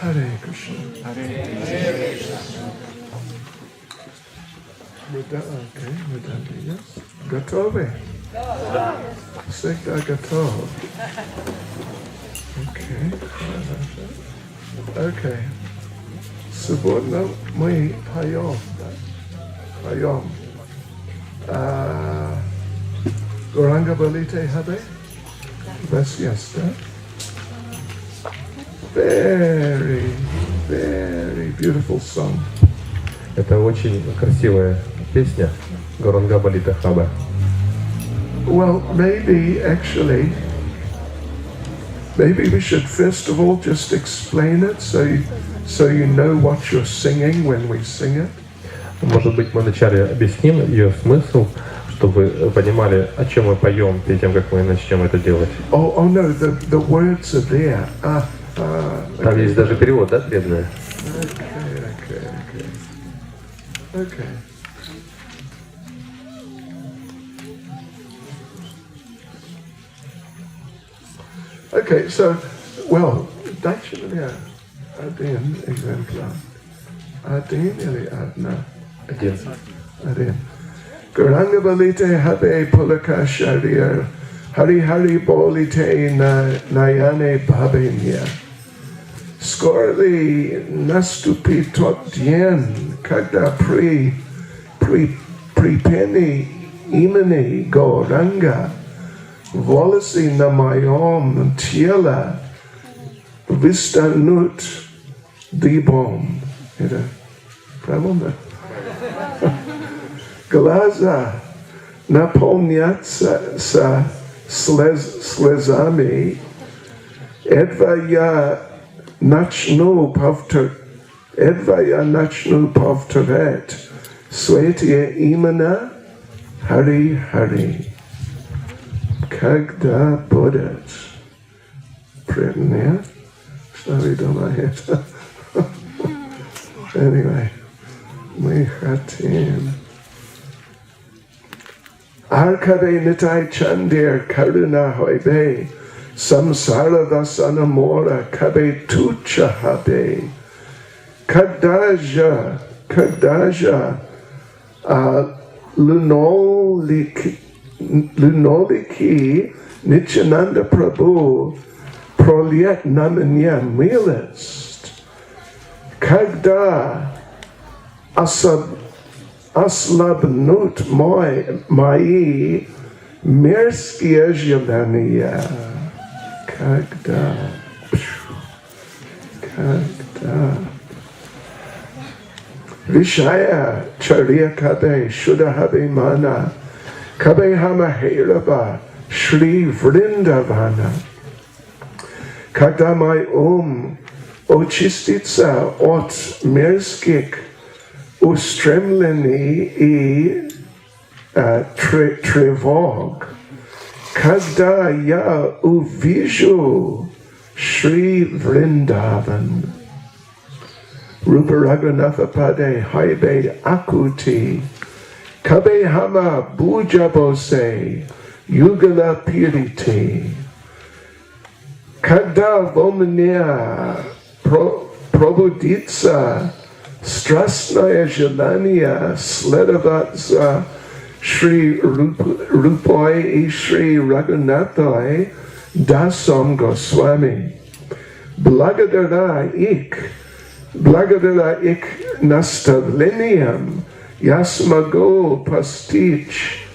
Hare Krishna. Okay, yes. Готовы? Всегда готов. Okay. Сегодня мы поем. Гауранга болите хабе? Yes, да? Very, very beautiful song. Это очень красивая песня Гауранга болите хабе. Well, maybe we should first of all just explain it so you know what you're singing when we sing it. Может быть, мы вначале объясним ее смысл, чтобы вы понимали, о чем мы поем перед тем, как мы начнем это делать. Oh no, the words are there. Там есть даже перевод, да, преданный? Okay. Okay, so, well, дальше один экземпляр. Один или одна? Один. Гауранга болите хабе пулака шарира. Хари Хари болите на йане ба'бе. Скоро наступит тот день, когда при песне имени Гауранга волосы на моем теле встанут дыбом. Это правильно? Глаза наполнятся слезами. Едва я начну повторять святые имена Хари Хари. Когда будет преданные, что вы думаете? Anyway, мы хотим. Аркабе нитаи-чандер каруна ха'бе, самсара-васана мора хабе туча хабе. Когда же лунолики Нитьянанда Прабху прольет на меня милость, когда ослабнут мои мерзкие желания, когда Вишая шарира хабе шуда хабе мана хабе хама хейраба шри Вриндавана. Когда мой ум очистится от мерзких устремлений и тревог, когда я увижу Шри Вриндаван, рупа-рагхунатха-паде, ха'бе акути, хабе хама буджабосе, йугала-пирити. Когда во мне пробудится страстное желание следовать за Шри Рупой и Шри Рагхунатхой, дасом Госвами. Благодаря их наставлениям я смогу постичь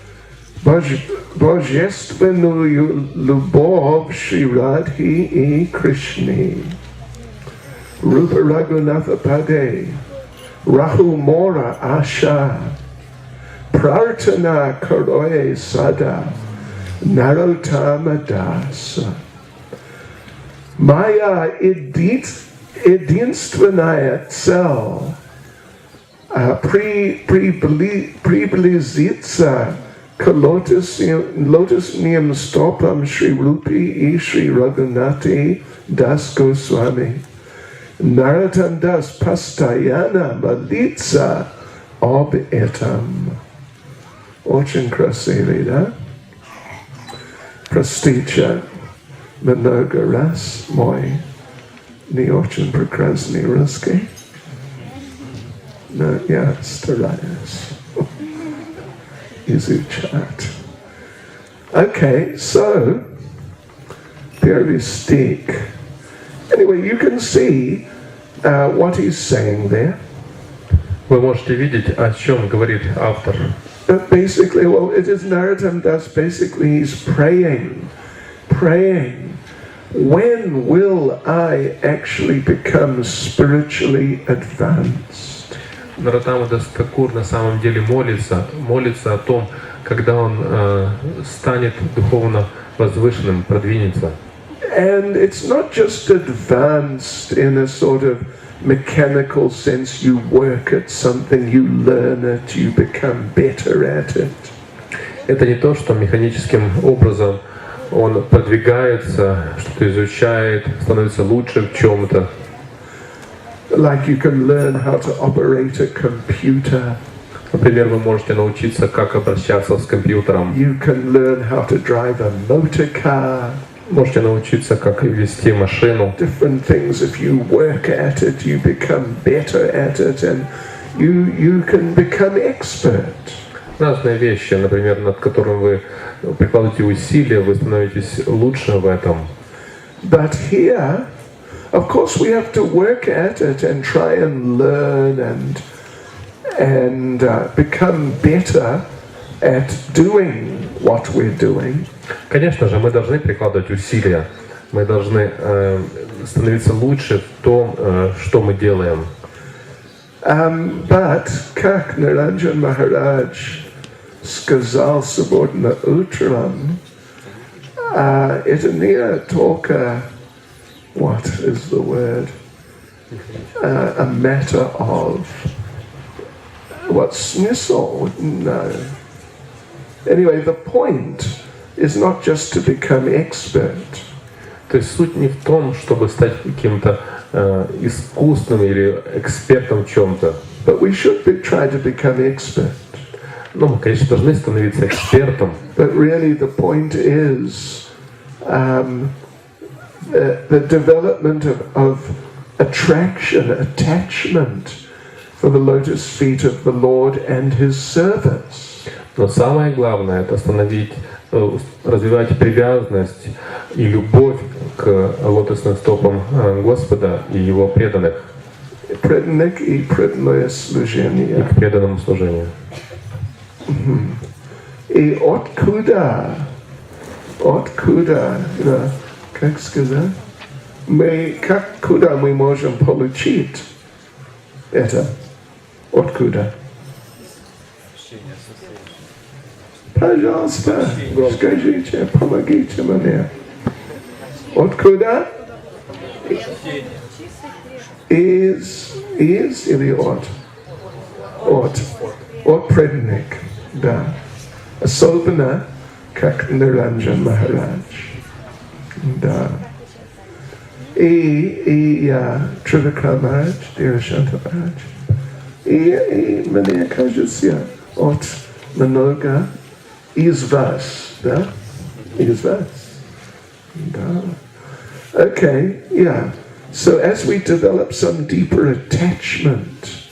божественную любовь Шри Радхи и Кришны. Рупа-рагхунатха-паде, раху мора аша, Прартхана карое сада, Нароттама даса. Моя единственная цель приблизиться к лотосным стопам Шри Рупи и Шри Рагхунатхи дасGoswami. Нароттам дас постоянно молится об этом. Очень красивый, да? Простите много раз мой не очень прекрасный русский. Но я стараюсь изучать. Okay, so первый стих. Anyway, you can see what he's saying there. Вы можете видеть, о чем говорит автор. But basically, well, it is Narottama Das. Basically, he's praying. When will I actually become spiritually advanced? Нароттама дасТхакур на самом деле молится о том, когда он станет духовно возвышенным, продвинется. And it's not just advanced in a sort of mechanical sense. You work at something, you learn it, you become better at it. Это не то, что механическим образом он продвигается, что-то изучает, становится лучше в чем-то. Like you can learn how to operate a computer. Например, вы можете научиться, как обращаться с компьютером. You can learn how to drive a motor car. Можете научиться, как вести машину. Different things. If you work at it, you become better at it, and you can become expert. Разные вещи, например, над которыми вы прикладываете усилия, вы становитесь лучше в этом. But here, of course, we have to work at it and try and learn and become better at doing what we're doing. Конечно же, мы должны прикладывать усилия, мы должны становиться лучше в том, что мы делаем. But, как Niranjan Maharaj сказал сегодня утром, это не только, what is the word, a matter of, what, смысл? No. Anyway, the point is not just to become expert. То есть суть не в том, чтобы стать каким-то искусным или экспертом в чем-то. But we should try to become expert. Ну, мы, конечно, должны становиться экспертом. But really the point is the development of attraction, attachment for the lotus feet of the Lord and His service. Но самое главное — это развивать привязанность и любовь к лотосным стопам Господа и Его преданных. Преданных и преданное служение. И к преданному служению. И откуда, как сказать, куда мы можем получить это? Откуда? Пожалуйста, скажите, помогите мне. Откуда? Из или от? От преданных, да. Особенно, как Niranjan Maharaj. Да. И Трибхакти Марадж, Дирашанта Марадж. И мне кажется, от много из вас, да? Из вас. Да. Okay, yeah. So as we develop some deeper attachment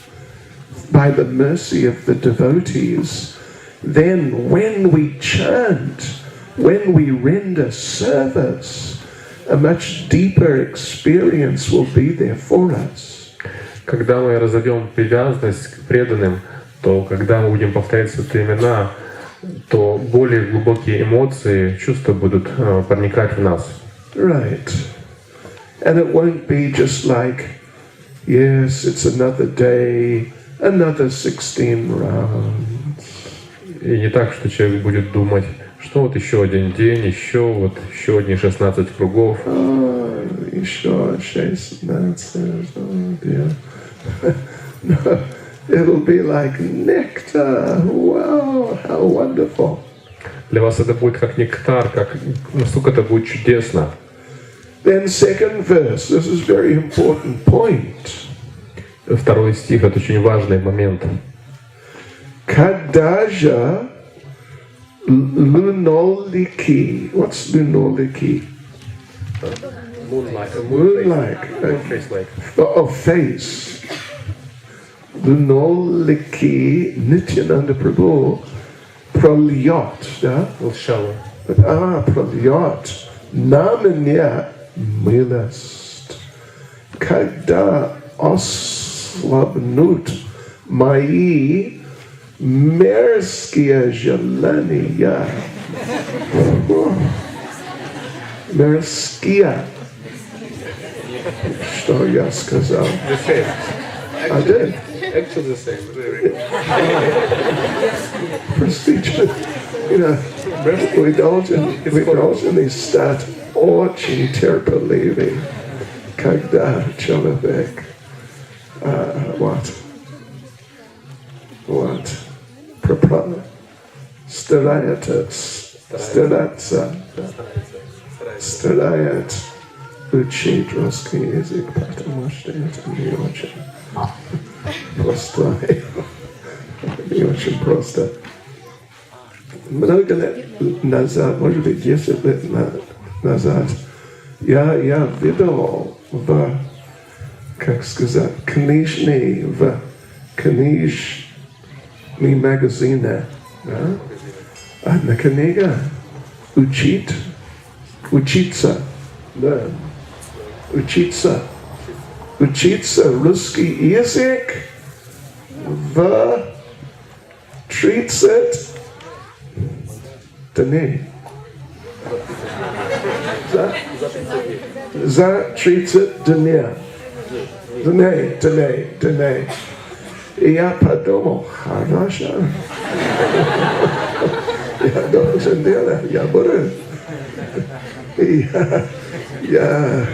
by the mercy of the devotees, then when we chant, when we render service, a much deeper experience will be there for us. Когда мы разовьем привязанность к преданным, то когда мы будем повторять святые имена, то более глубокие эмоции, чувства будут проникать в нас. Right. And it won't be just like, yes, it's another day, another 16 rounds. И не так, что человек будет думать, что вот еще один день, еще одни 16 кругов. Еще 16, oh dear. No, it'll be like nectar. Wow, how wonderful. Для вас это будет как нектар, насколько это будет чудесно. Then second verse, this is very important point. Второй стих — это очень важный момент. Kadaja lunoliki. What's lunoliki? of face. Lunoliki Nityananda Prabhu Pralyot, Pralyot Namanya Milast Kada Oslabnut Mai Merskia Jelania Merskia. Что я сказал? I did. Actually the same, really. Prestige, we должны стать очень терпеливыми, когда человек старается учить русский язык, потому что это не очень просто. Не очень просто. Много лет назад, может быть, 10 лет назад, я видел в книжный магазине, одна книга учиться русский язык в 30 дней. За 30 дней. Дней. И я подумал, хорошо. Я должен делать, я буду. И я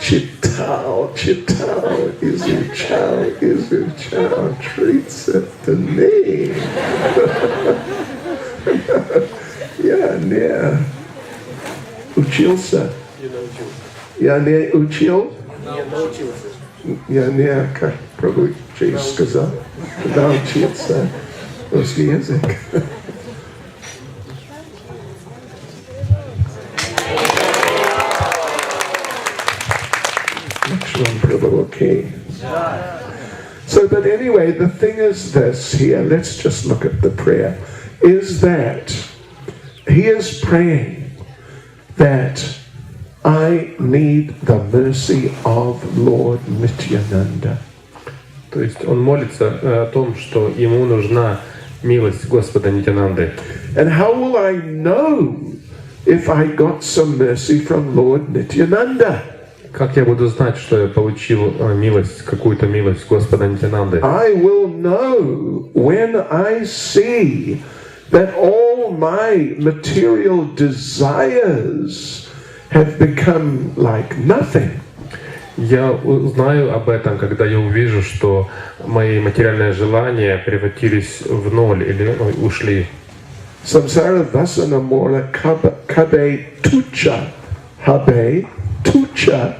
читал, изучал 30 дней. Я не учился. Я не учил. Я не, как Прабху сказал, научился русский язык. Okay. So, but anyway, the thing is this here, let's just look at the prayer, is that he is praying that I need the mercy of Lord Nityananda. То есть он молится о том, что ему нужна милость Господа Нитьянанды. And how will I know if I got some mercy from Lord Nityananda? Как я буду знать, что я получил милость, какую-то милость Господа Нитьянанды? I will know when I see that all my material desires have become like nothing. Я узнаю об этом, когда я увижу, что мои материальные желания превратились в ноль или ушли. Самсара-васана мора ха'бе tucha. Ha'bе tucha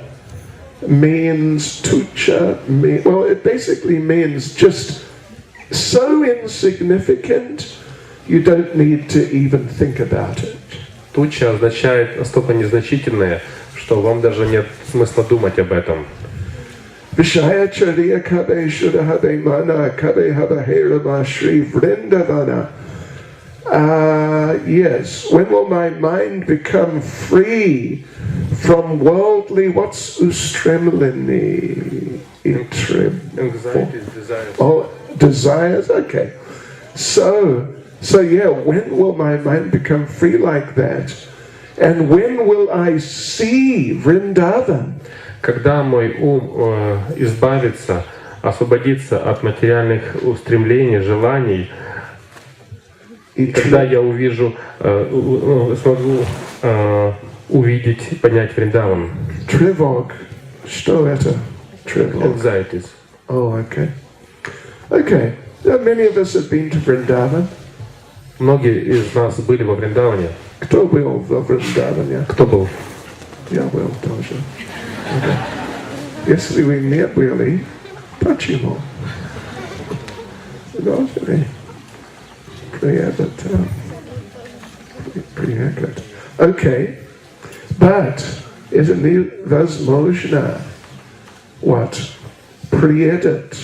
means well, it basically means just so insignificant you don't need to even think about it. Туча означает настолько незначительное, что вам даже нет смысла думать об этом. Vishaya chariya ha'bе shudha mana ha'bе habahera Shri Vrindavana. Yes, when will my mind become free from worldly, what's ustremlini? Anxieties, desires. Oh, desires, okay. So yeah, when will my mind become free like that? And when will I see Vrindavan? Когда мой ум избавится, освободится от материальных устремлений, желаний, и когда я увижу, смогу увидеть, понять Вриндаван. Тревог. Что это? Тревог. Anxieties. Oh, okay. Okay. Many of us have been to Vrindavan. Многие из нас были во Вриндаване. Кто был во Вриндаване? Кто был? Я был тоже. Okay. Если вы не были, почему? Должны приехать. Okay. But это невозможно. What? Приехать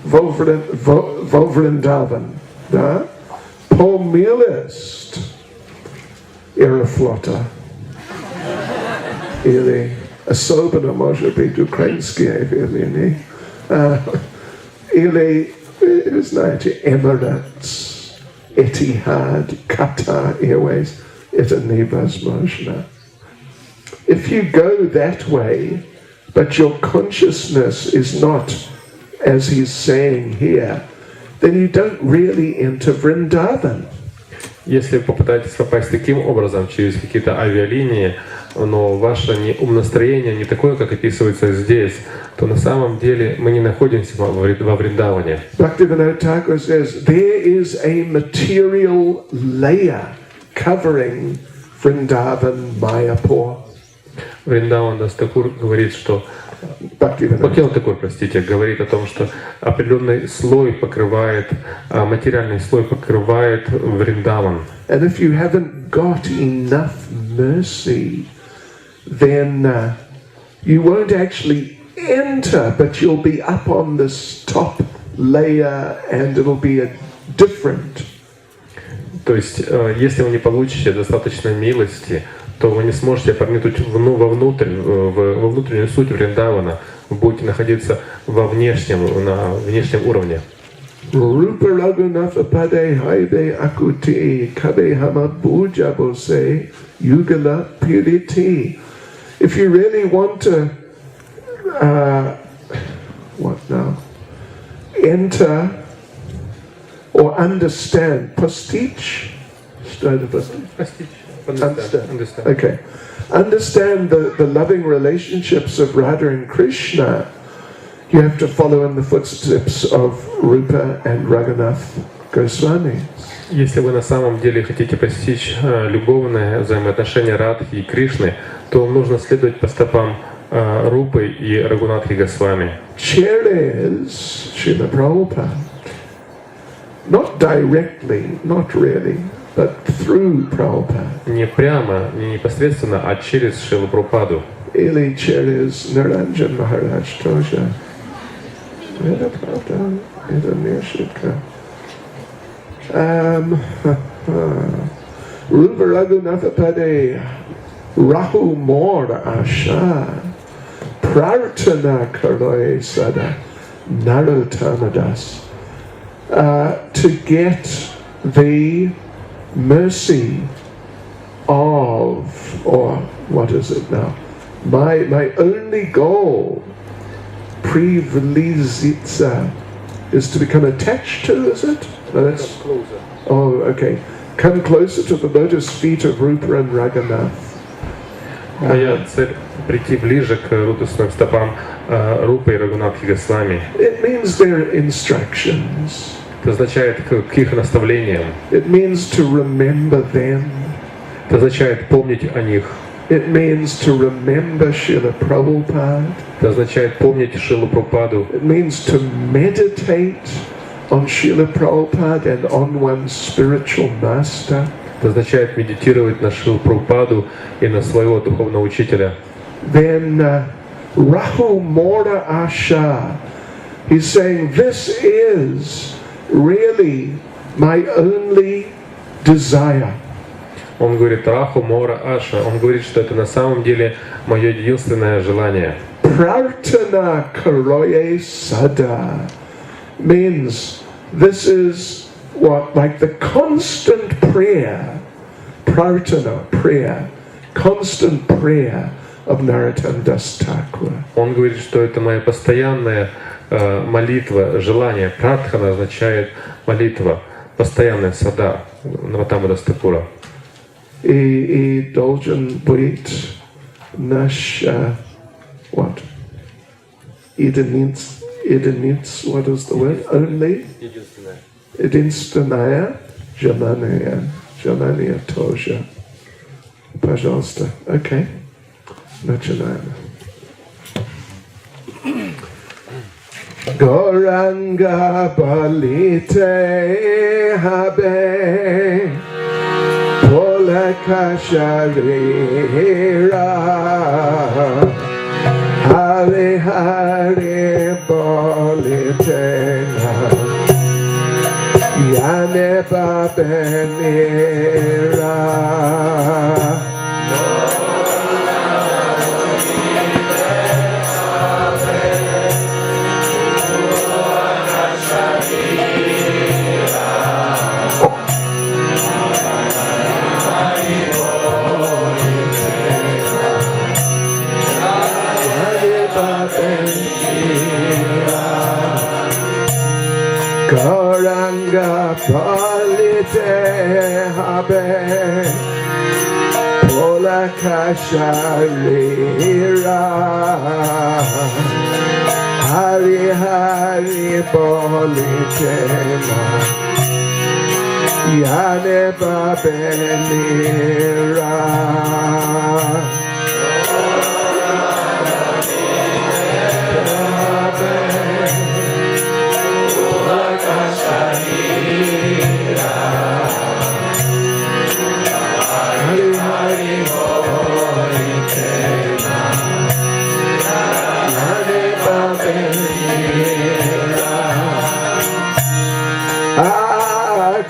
во Вриндаван, да? По милость Аэрофлота или особенно, может быть, украинские авиалинии, или, знаете, Emirates, Etihad, Qatar Airways, это невозможно. If you go that way, but your consciousness is not, as he's saying here, then you don't really enter Vrindavan. Если вы попытаетесь попасть таким образом, через какие-то авиалинии, но ваше умонастроение не такое, как описывается здесь, то на самом деле мы не находимся во Вриндаване. Bhakti says there is a material layer covering Vrindavan Mayapur. Вриндаван дасТхакур говорит, что Бхакти Чайтанья, простите, говорит о том, что определенный слой покрывает, материальный слой покрывает Вриндаван. And if you haven't got enough mercy, then you won't actually enter, but you'll be up on this top layer, and it'll be a different. То есть, если вы не получите достаточно милости, то вы не сможете проникнуть во внутреннюю суть Вриндавана. Вы будете находиться на внешнем уровне. Rупа-рагхунатха-паде ха'бе акути хабе хамабуджа босе йугала-пирити. If you really want to enter or understand постичь, Understand. Okay. Understand the loving relationships of Radha and Krishna. You have to follow in the footsteps of Rupa and Raghunath Goswami. Если вы на самом деле хотите постичь любовное взаимоотношение Радхи и Кришны, то вам нужно следовать по стопам Рупы и Рагхунатхи Госвами. Chair is Srila Prabhupada. Not directly, not really, but through Prabhupada. Не прямо, не непосредственно, а через Шрилу Прабхупаду. Ili chair is Niranjan Maharaj Toja. Veda Prabhupada, Veda Nirshika. Rupa Raghunatha-паде Rahu Mor Asha Prarthana Karoye Sada Narottamadas. To get the mercy of, or what is it now? My only goal, privilizitsa, is to become attached to, is it? No, that's, come closer. Oh, okay. Come closer to the lotus feet of Rupa and Raghunath. Моя цель — прийти ближе к лотосным стопам Рупы и Рагхунатхи Госвами. It means their instructions. Это означает к их наставлениям. It means to remember them. Это означает помнить о них. It means to remember Srila Prabhupada. Это означает помнить Шрилу Прабхупаду. It means to meditate on Srila Prabhupada and on one's spiritual master. Это означает медитировать на Шрилу Прабхупаду и на своего духовного учителя. Then Rahu Mora Asha. He's saying this is really my only desire. Он говорит Раху Мора Аша. Он говорит, что это на самом деле мое единственное желание. Prarthana karoye sada means this is what, like the constant prayer. Prarthana, prayer, constant prayer of Narottam дасТхакур. Он говорит, что это моя постоянная молитва, желание. Прартхана означает молитва, постоянная сада Нароттама дасТхакура. И должен быть наш what? Единиц, what is the word? Only? Единственное желание тоже. Пожалуйста. Окей. Начинаем. Gauranga bolite, хабе pulaka sharira Hari Hari bolite yane ba'be nira Gauranga bolite ha'be pulaka sharira Hari Hari bolite yane ba'be nira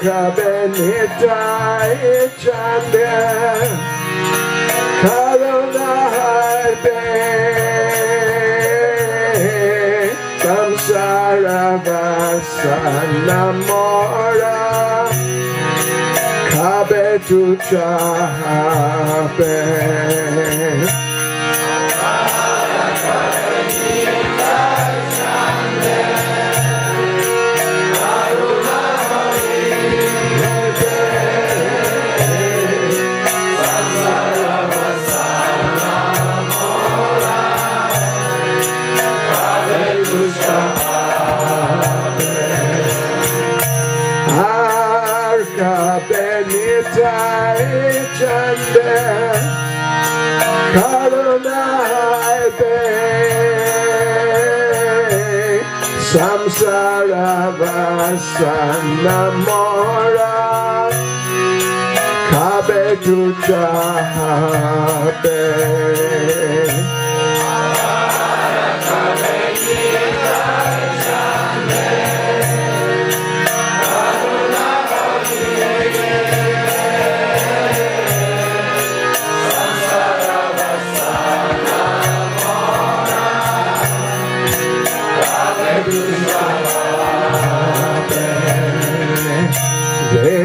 Habe nitai'chander karuna ha'be samsara-vasana mora habe tuja ha'be nitai'chander karuna ha'be samsara-vasana mora habe tuja ha'be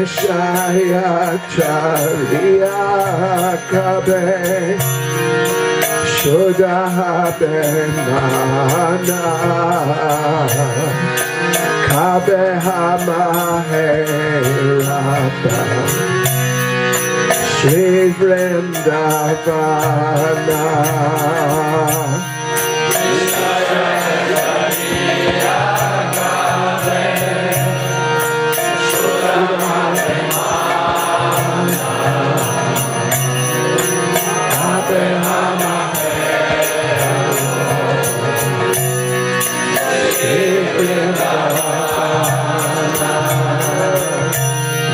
Veshaya chariya kabe Shuddha habe mana Kabe hamahe rata Shri Vrindavana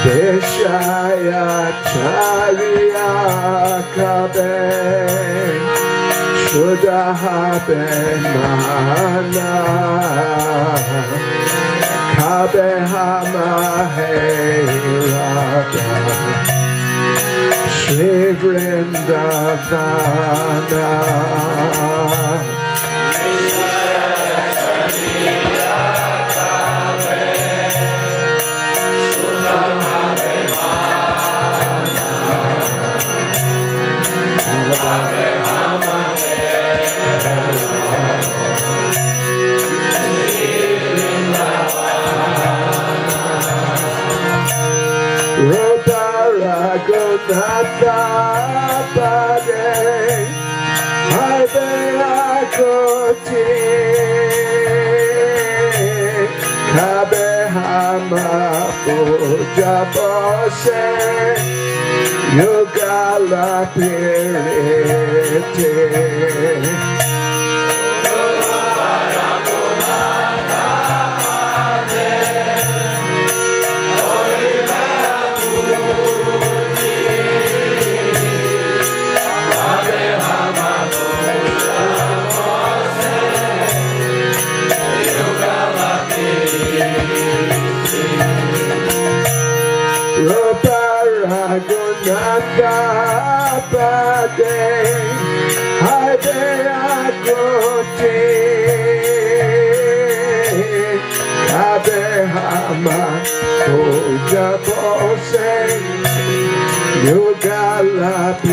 Veshaya chariya kabe Shuddha habe mana Kabe hamahe rata Shri Vrindavana Rupara-raghunatha-паде Haibea-koti Kabe-hama-puja-bose yugala-pирити rupा-रघुनाथ-падे हा'बे आकृति हा'बे हमा पूजा बोसे युगला-पीरिति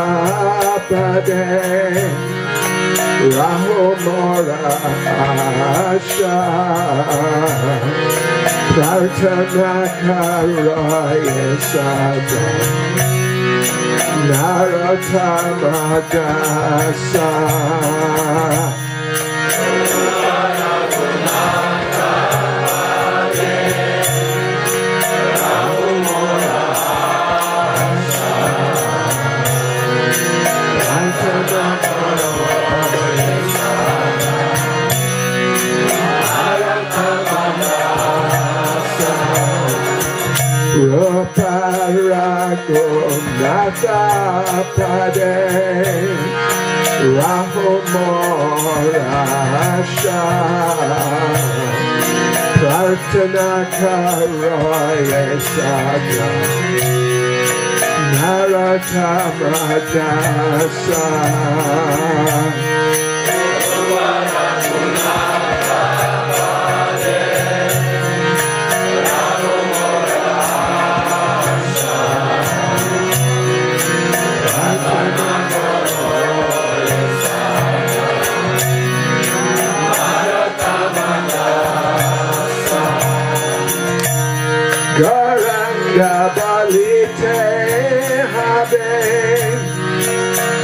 Rupा-raghunatha-паде Rahumorasha Prартхана Karoye Sada Narottama Dasa Rupा-raghunatha-паде Rahumorasha Prартхана Karoye Sada Narottama Dasa Gauranga bolite hābе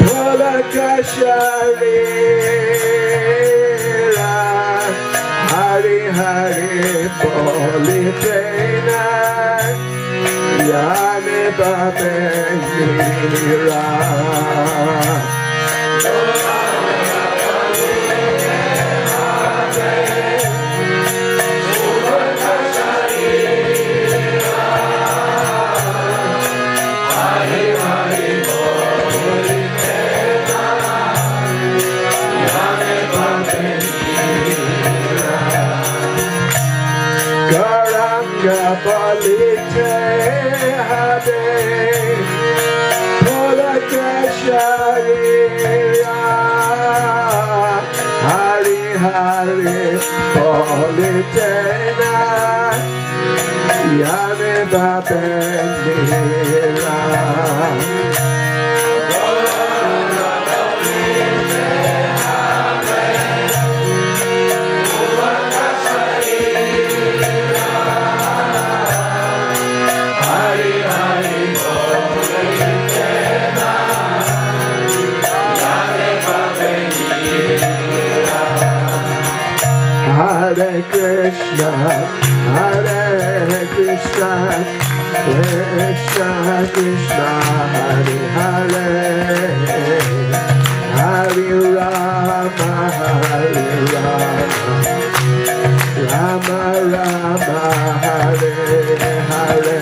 pulaka sharira Hari Hari bolite na yane ba'be nira bolite hābे pulaka sharira Hari Hari bolite na yane ba'be nira Hare Krishna, Hare Krishna, Krishna Krishna, Hare Hare, Hare Rama, Hare Rama, Rama Rama, Hare Hare.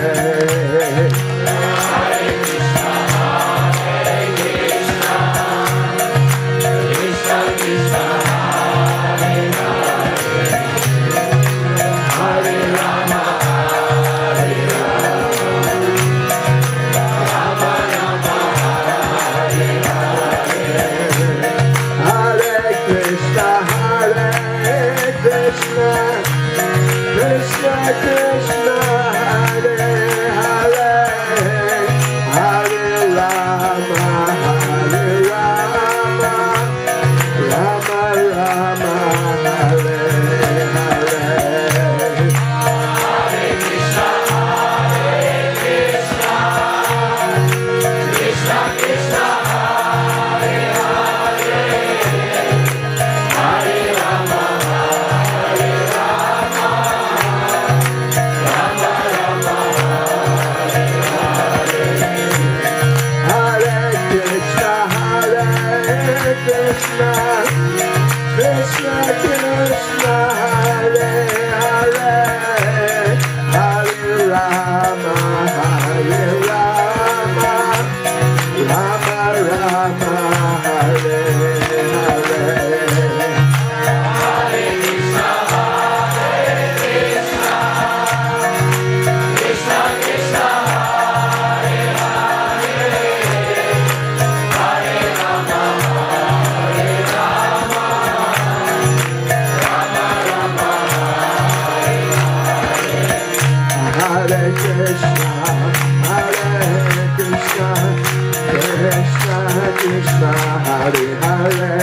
Hari Hare,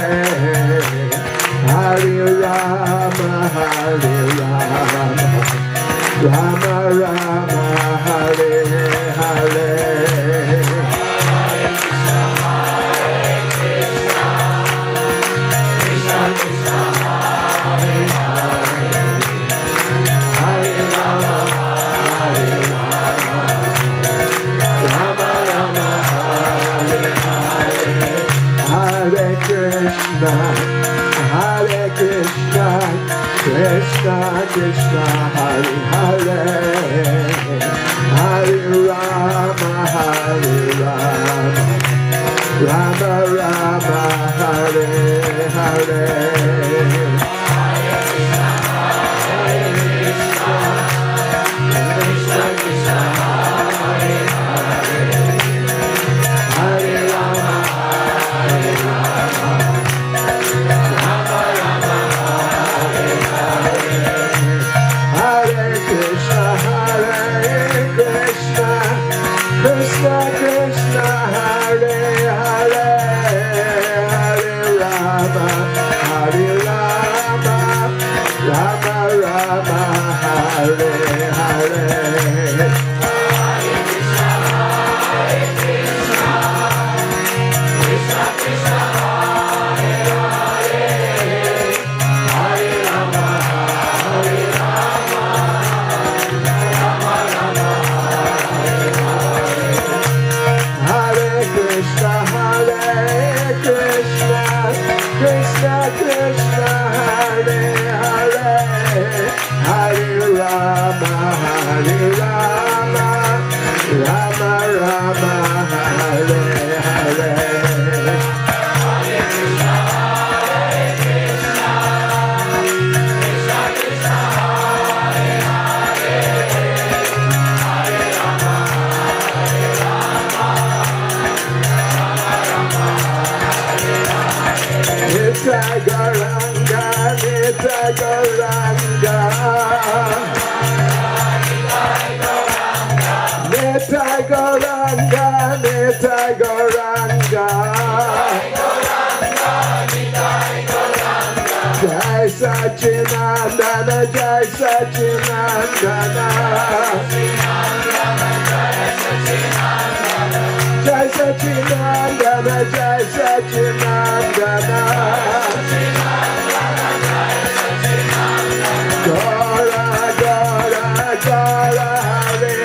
Hari Rama, Hari Rama, Rama Rama, Hare Hare. Hare Krishna, Krishna Krishna, Hare Hare, Hare Rama, Hare Rama, Rama Rama, Hare Hare. Krishna Krishna, Hare Hare, Hare Rama, Hare Rama, Rama Rama, Hare Hare. Jai Sachinandana, Jai Sachinandana, Jai Sachinandana, Jai Sachinandana, Gora, Gora, Gora, Hare,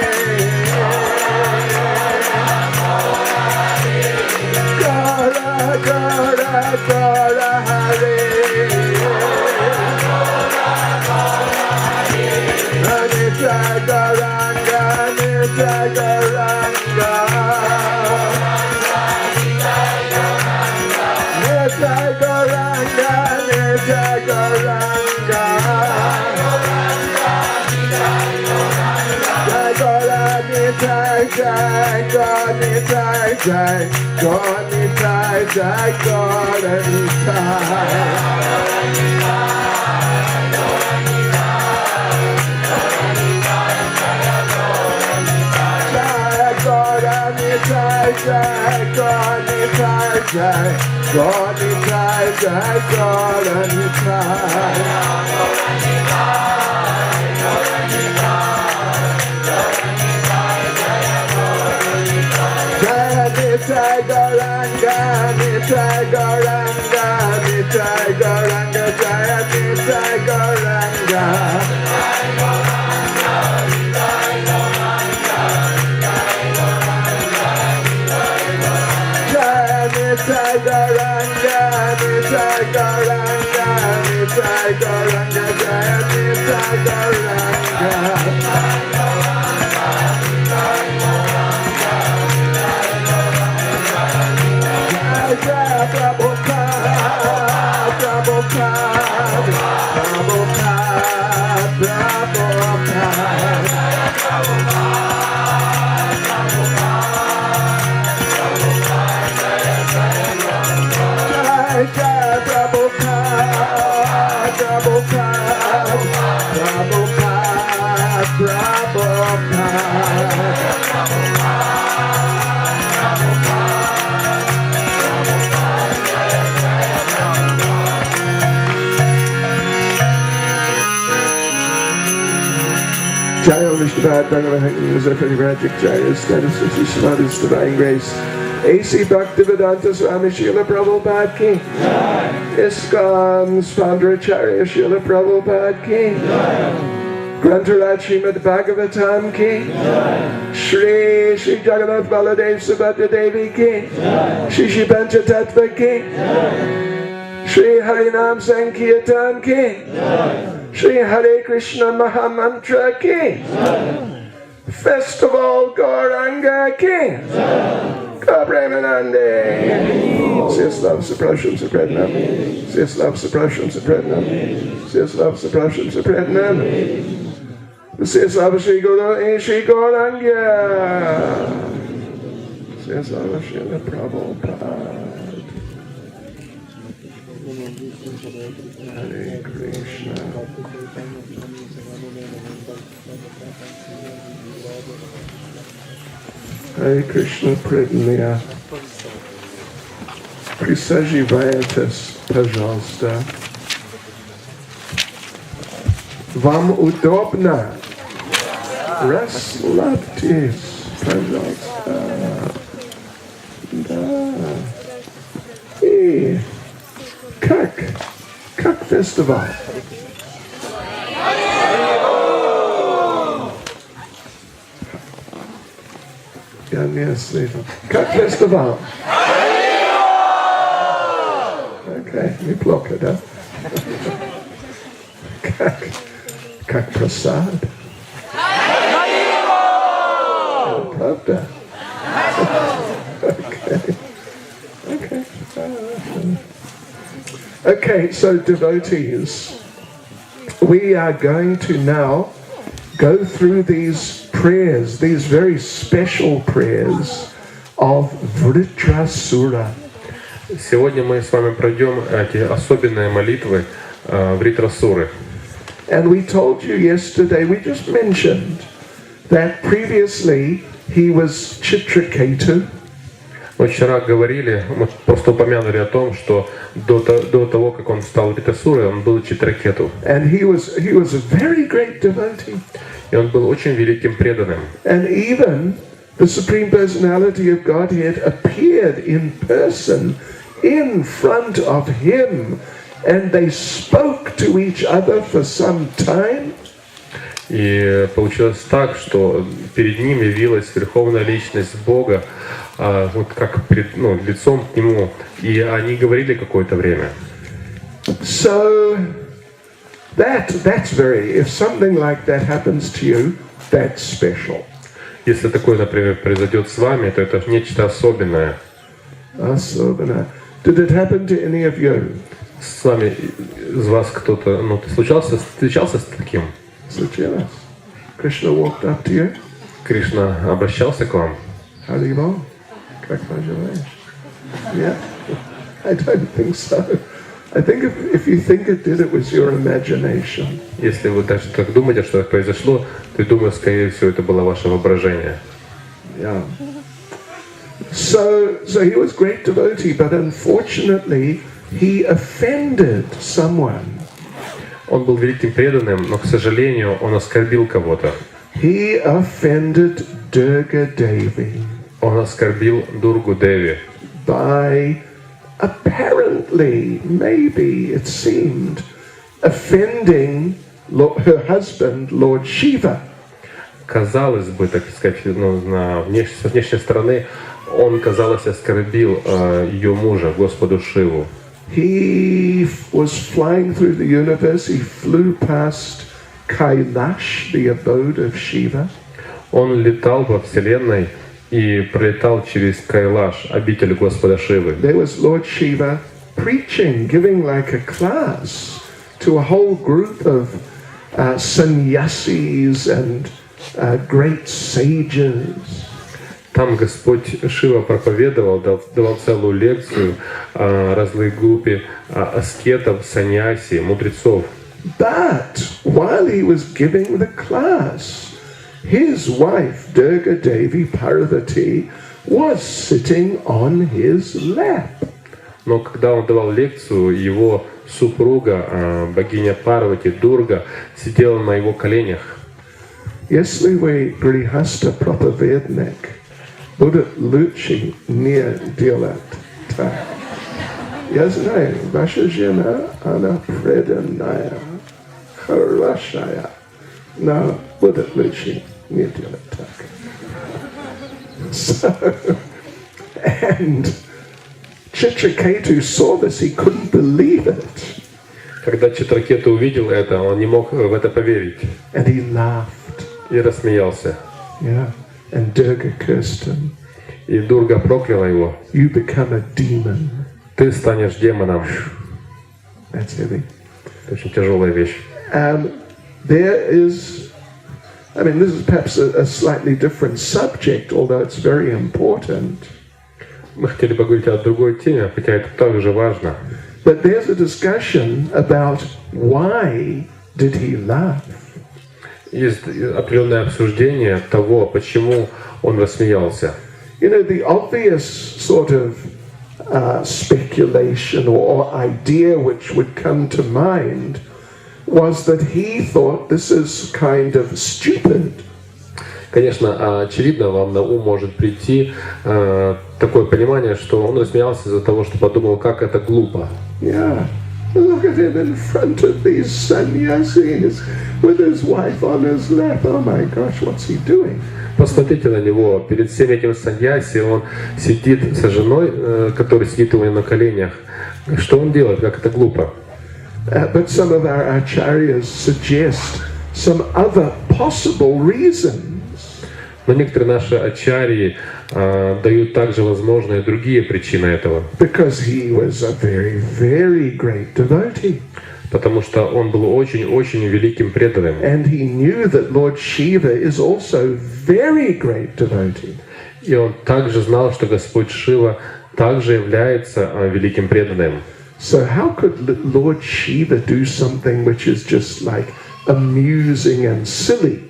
Gora, Gora, Gora, Hare. Nitya-Gauranga, Nitya-Gauranga, Nitya-Gauranga, Nitya-Gauranga, Jai Gaura, Nitai, Jai Gaura, Nitai, Jai Gaura, Nitai, Jai Gaura, Nitai. Jai Gaura Nitai, Jai Gaura Nitai, Jai Gaura Nitai. Jai Nitai Gauranga, Nitai Gauranga, Nitai Gauranga, Jai Nitai Gauranga. Nitai Gauranga, Nitai Gauranga, Nitai Gauranga, Jai Nitai Gauranga. Jai Jai Prabhupada, Prabhupada, Prabhupada, Prabhupada. Jai Prabhupada, Prabhupada, Prabhupada, Prabhupada. Vishnuvad Bhagavan Musafari Rajak Status of Shishmada's Divine Grace. A.C. Bhaktivedanta Swami Srila Prabhupada Ki. ISKCON Spandracharya Srila Prabhupada Ki. Grantaraj Srimad Bhagavatam Ki. Shri Jagannath Baladev Subhadra Devi Ki. Shri Pancha Tattva Ki. Shri Harinam Sankirtan Ki. Shri Hare Krishna Mahamantra Ki. Festival Gauranga Ki. Kapremanande. Sislav Saprasham Saprednam. Sislav Saprasham Saprednam. Sislav Saprasham Saprednam. Sislav Shri Guru Shri Gauranga. Sislav Shri Prabhupada. Hare Krishna. Hare Krishna преданные. Присаживайтесь, пожалуйста. Вам удобно? Расслабьтесь, пожалуйста. Да. И как фестиваль? Я не слышал. Как фестиваль? Окей, неплохо, да? Как просад? Правда? Okay. Okay, so devotees, we are going to now go through these prayers, these very special prayers of Vritrasura. Сегодня мы с вами пройдем эти особенные молитвы Вритрасуры. And we told you yesterday, we just mentioned that previously he was Chitraketu. Мы вчера говорили, мы просто упомянули о том, что до того, как он стал Вритрасурой, он был Читракету. And he was a very great devotee. И он был очень великим преданным. And even the Supreme Personality of Godhead appeared in person in front of him, and they spoke to each other for some time. И получилось так, что перед ним явилась Верховная Личность Бога, вот как лицом к нему, и они говорили какое-то время. So that's very, if something like that happens to you, that's special. Если такое, например, произойдет с вами, то это нечто особенное. Особенно. Did it happen to any of you? С вами, из вас кто-то, встречался с таким? Случилось. Krishna walked up to you. Кришна обращался к вам. Харибол. Как поживаешь? Yeah. I don't think so. I think if you think it did, it was your imagination. Если вы даже так думаете, что это произошло, то, думаю, скорее всего, это было ваше воображение. Yeah. So he was great devotee, but unfortunately, he offended someone. Он был великим преданным, но, к сожалению, он оскорбил кого-то. He offended Durga Devi. Он оскорбил Дургу Деви. By apparently, maybe it seemed, offending her husband, Lord Shiva. Казалось бы, так сказать, с внешней стороны, он, казалось, оскорбил ее мужа, Господу Шиву. He was flying through the universe. He flew past Kailash, the abode of Shiva. Он летал во Вселенной и пролетал через Кайлаш, обитель Господа Шивы. There was Lord Shiva preaching, giving like a class to a whole group of sannyasis and great sages. Там Господь Шива проповедовал, давал целую лекцию разной группе аскетов, саньяси, мудрецов. But while he was giving the class, his wife Durga Devi Parvati was sitting on his lap. Но когда он давал лекцию, его супруга, богиня Парвати, Дурга, сидела на его коленях. если вы грехаста проповедник, будет лучше не делать так. Я знаю, ваша жена, она преданная, хорошая, но будет лучше не делать так. So, and Chitraketu saw this, he couldn't believe it. Когда Читракету увидел это, он не мог в это поверить. And he laughed. И рассмеялся. Yeah. And Durga cursed him. И Дурга прокляла его. You become a demon. Ты станешь демоном. That's heavy. Это очень тяжелая вещь. There is, I mean, this is perhaps a slightly different subject, although it's very important. Мы хотели поговорить о другой теме, хотя это также важно. But there's a discussion about why did he laugh? Есть определенное обсуждение того, почему он рассмеялся. You know, the obvious sort of speculation or idea which would come to mind was that he thought this is kind of stupid. Конечно, очевидно, вам на ум может прийти такое понимание, что он рассмеялся из-за того, что подумал, как это глупо. Yeah. Look at him in front of these sannyasis with his wife on his lap. Oh my gosh, what's he doing? Посмотрите на него. Перед всем этим саньяси он сидит со женой, которая сидит у него на коленях. Что он делает? Как это глупо? But some of our acharyas suggest some other possible reasons. Но некоторые наши ачарьи дают также возможные другие причины этого. Because he was a very, very great devotee. Потому что он был очень-очень великим преданным. And he knew that Lord Shiva is also very great devotee. И он также знал, что Господь Шива также является великим преданным. So how could Lord Shiva do something which is just like amusing and silly?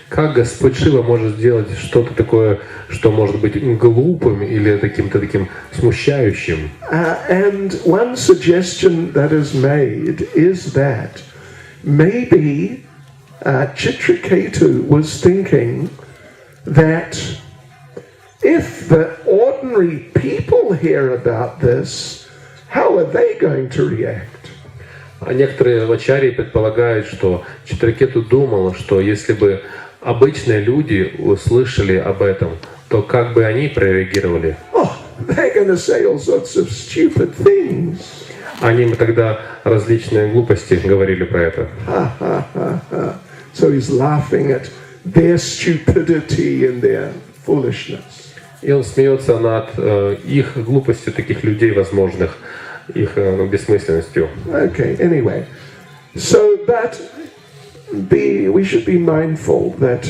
Как Господь Шива может сделать что-то такое, что может быть глупым или каким-то таким смущающим? And one suggestion that is made is that maybe Chitraketu was thinking that if the ordinary people hear about this, how are they going to react? А некоторые ачарьи предполагают, что Читракету думал, что если бы обычные люди услышали об этом, то как бы они прореагировали? They're going to say all sorts of stupid things. Они бы тогда различные глупости говорили про это. So he's laughing at their stupidity and their foolishness. И он смеется над их глупостью таких людей возможных, их бессмысленностью. Okay, anyway. So that we should be mindful that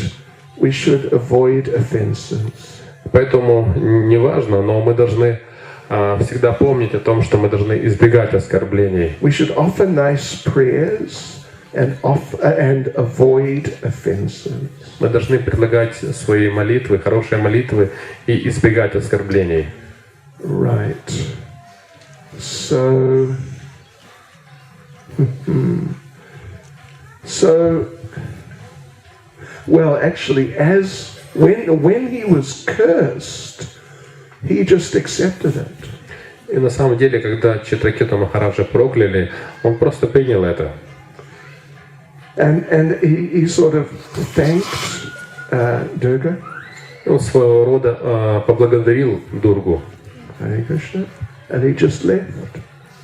we should avoid offenses. Поэтому неважно, но мы должны всегда помнить о том, что мы должны избегать оскорблений. We should offer nice prayers and avoid offenses. Мы должны предлагать свои молитвы, хорошие молитвы и избегать оскорблений. Right. So, well, actually, when he was cursed, he just accepted it. И на самом деле, когда Читракету Махараджа прокляли, он просто принял это. And he sort of thanked Durga. Он своего рода поблагодарил Дургу. Hare Krishna. And he just left.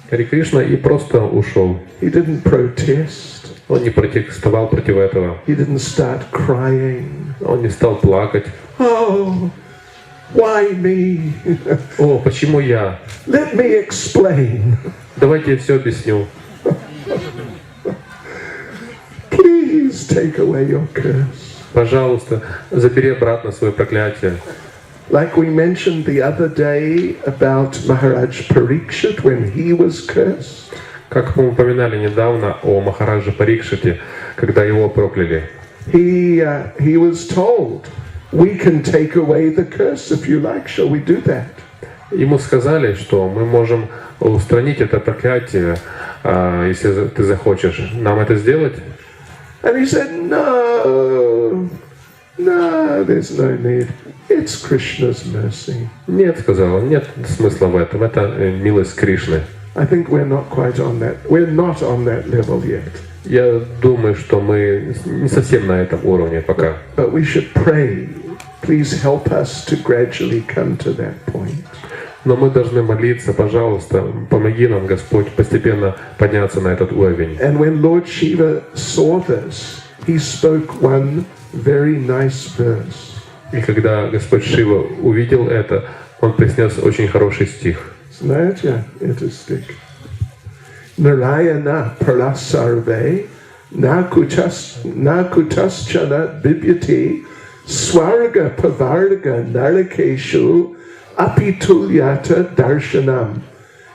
Хари Кришна и просто ушел. He didn't protest. Он не протестовал против этого. He didn't start crying. Он не стал плакать. Oh, why me? О, почему я? Let me explain. Давайте я все объясню. Please take away your curse. Пожалуйста, забери обратно свое проклятие. Like we mentioned the other day about Maharaj Parikshit when he was cursed. Как мы упоминали недавно о Махараджа Парикшите, когда его прокляли. He was told, we can take away the curse if you like. Shall we do that? Ему сказали, что мы можем устранить это проклятие, если ты захочешь. Нам это сделать? And he said, no. oh, no, there's no need. It's Krishna's mercy. Нет, сказал он, нет смысла в этом. Это милость Кришны. I think we're not quite on that. We're not on that level yet. Я думаю, что мы не совсем на этом уровне пока. But we should pray. Please help us to gradually come to that point. Но мы должны молиться, пожалуйста, помоги нам, Господь, постепенно подняться на этот уровень. And when Lord Shiva saw this, he spoke one very nice verse. И когда Господь Шива увидел это, он произнес очень хороший стих. Знаете этот стих? Narayana parasarve na kutaschana bibhyati swarga pavarga narakeshu apitulyata darshanam.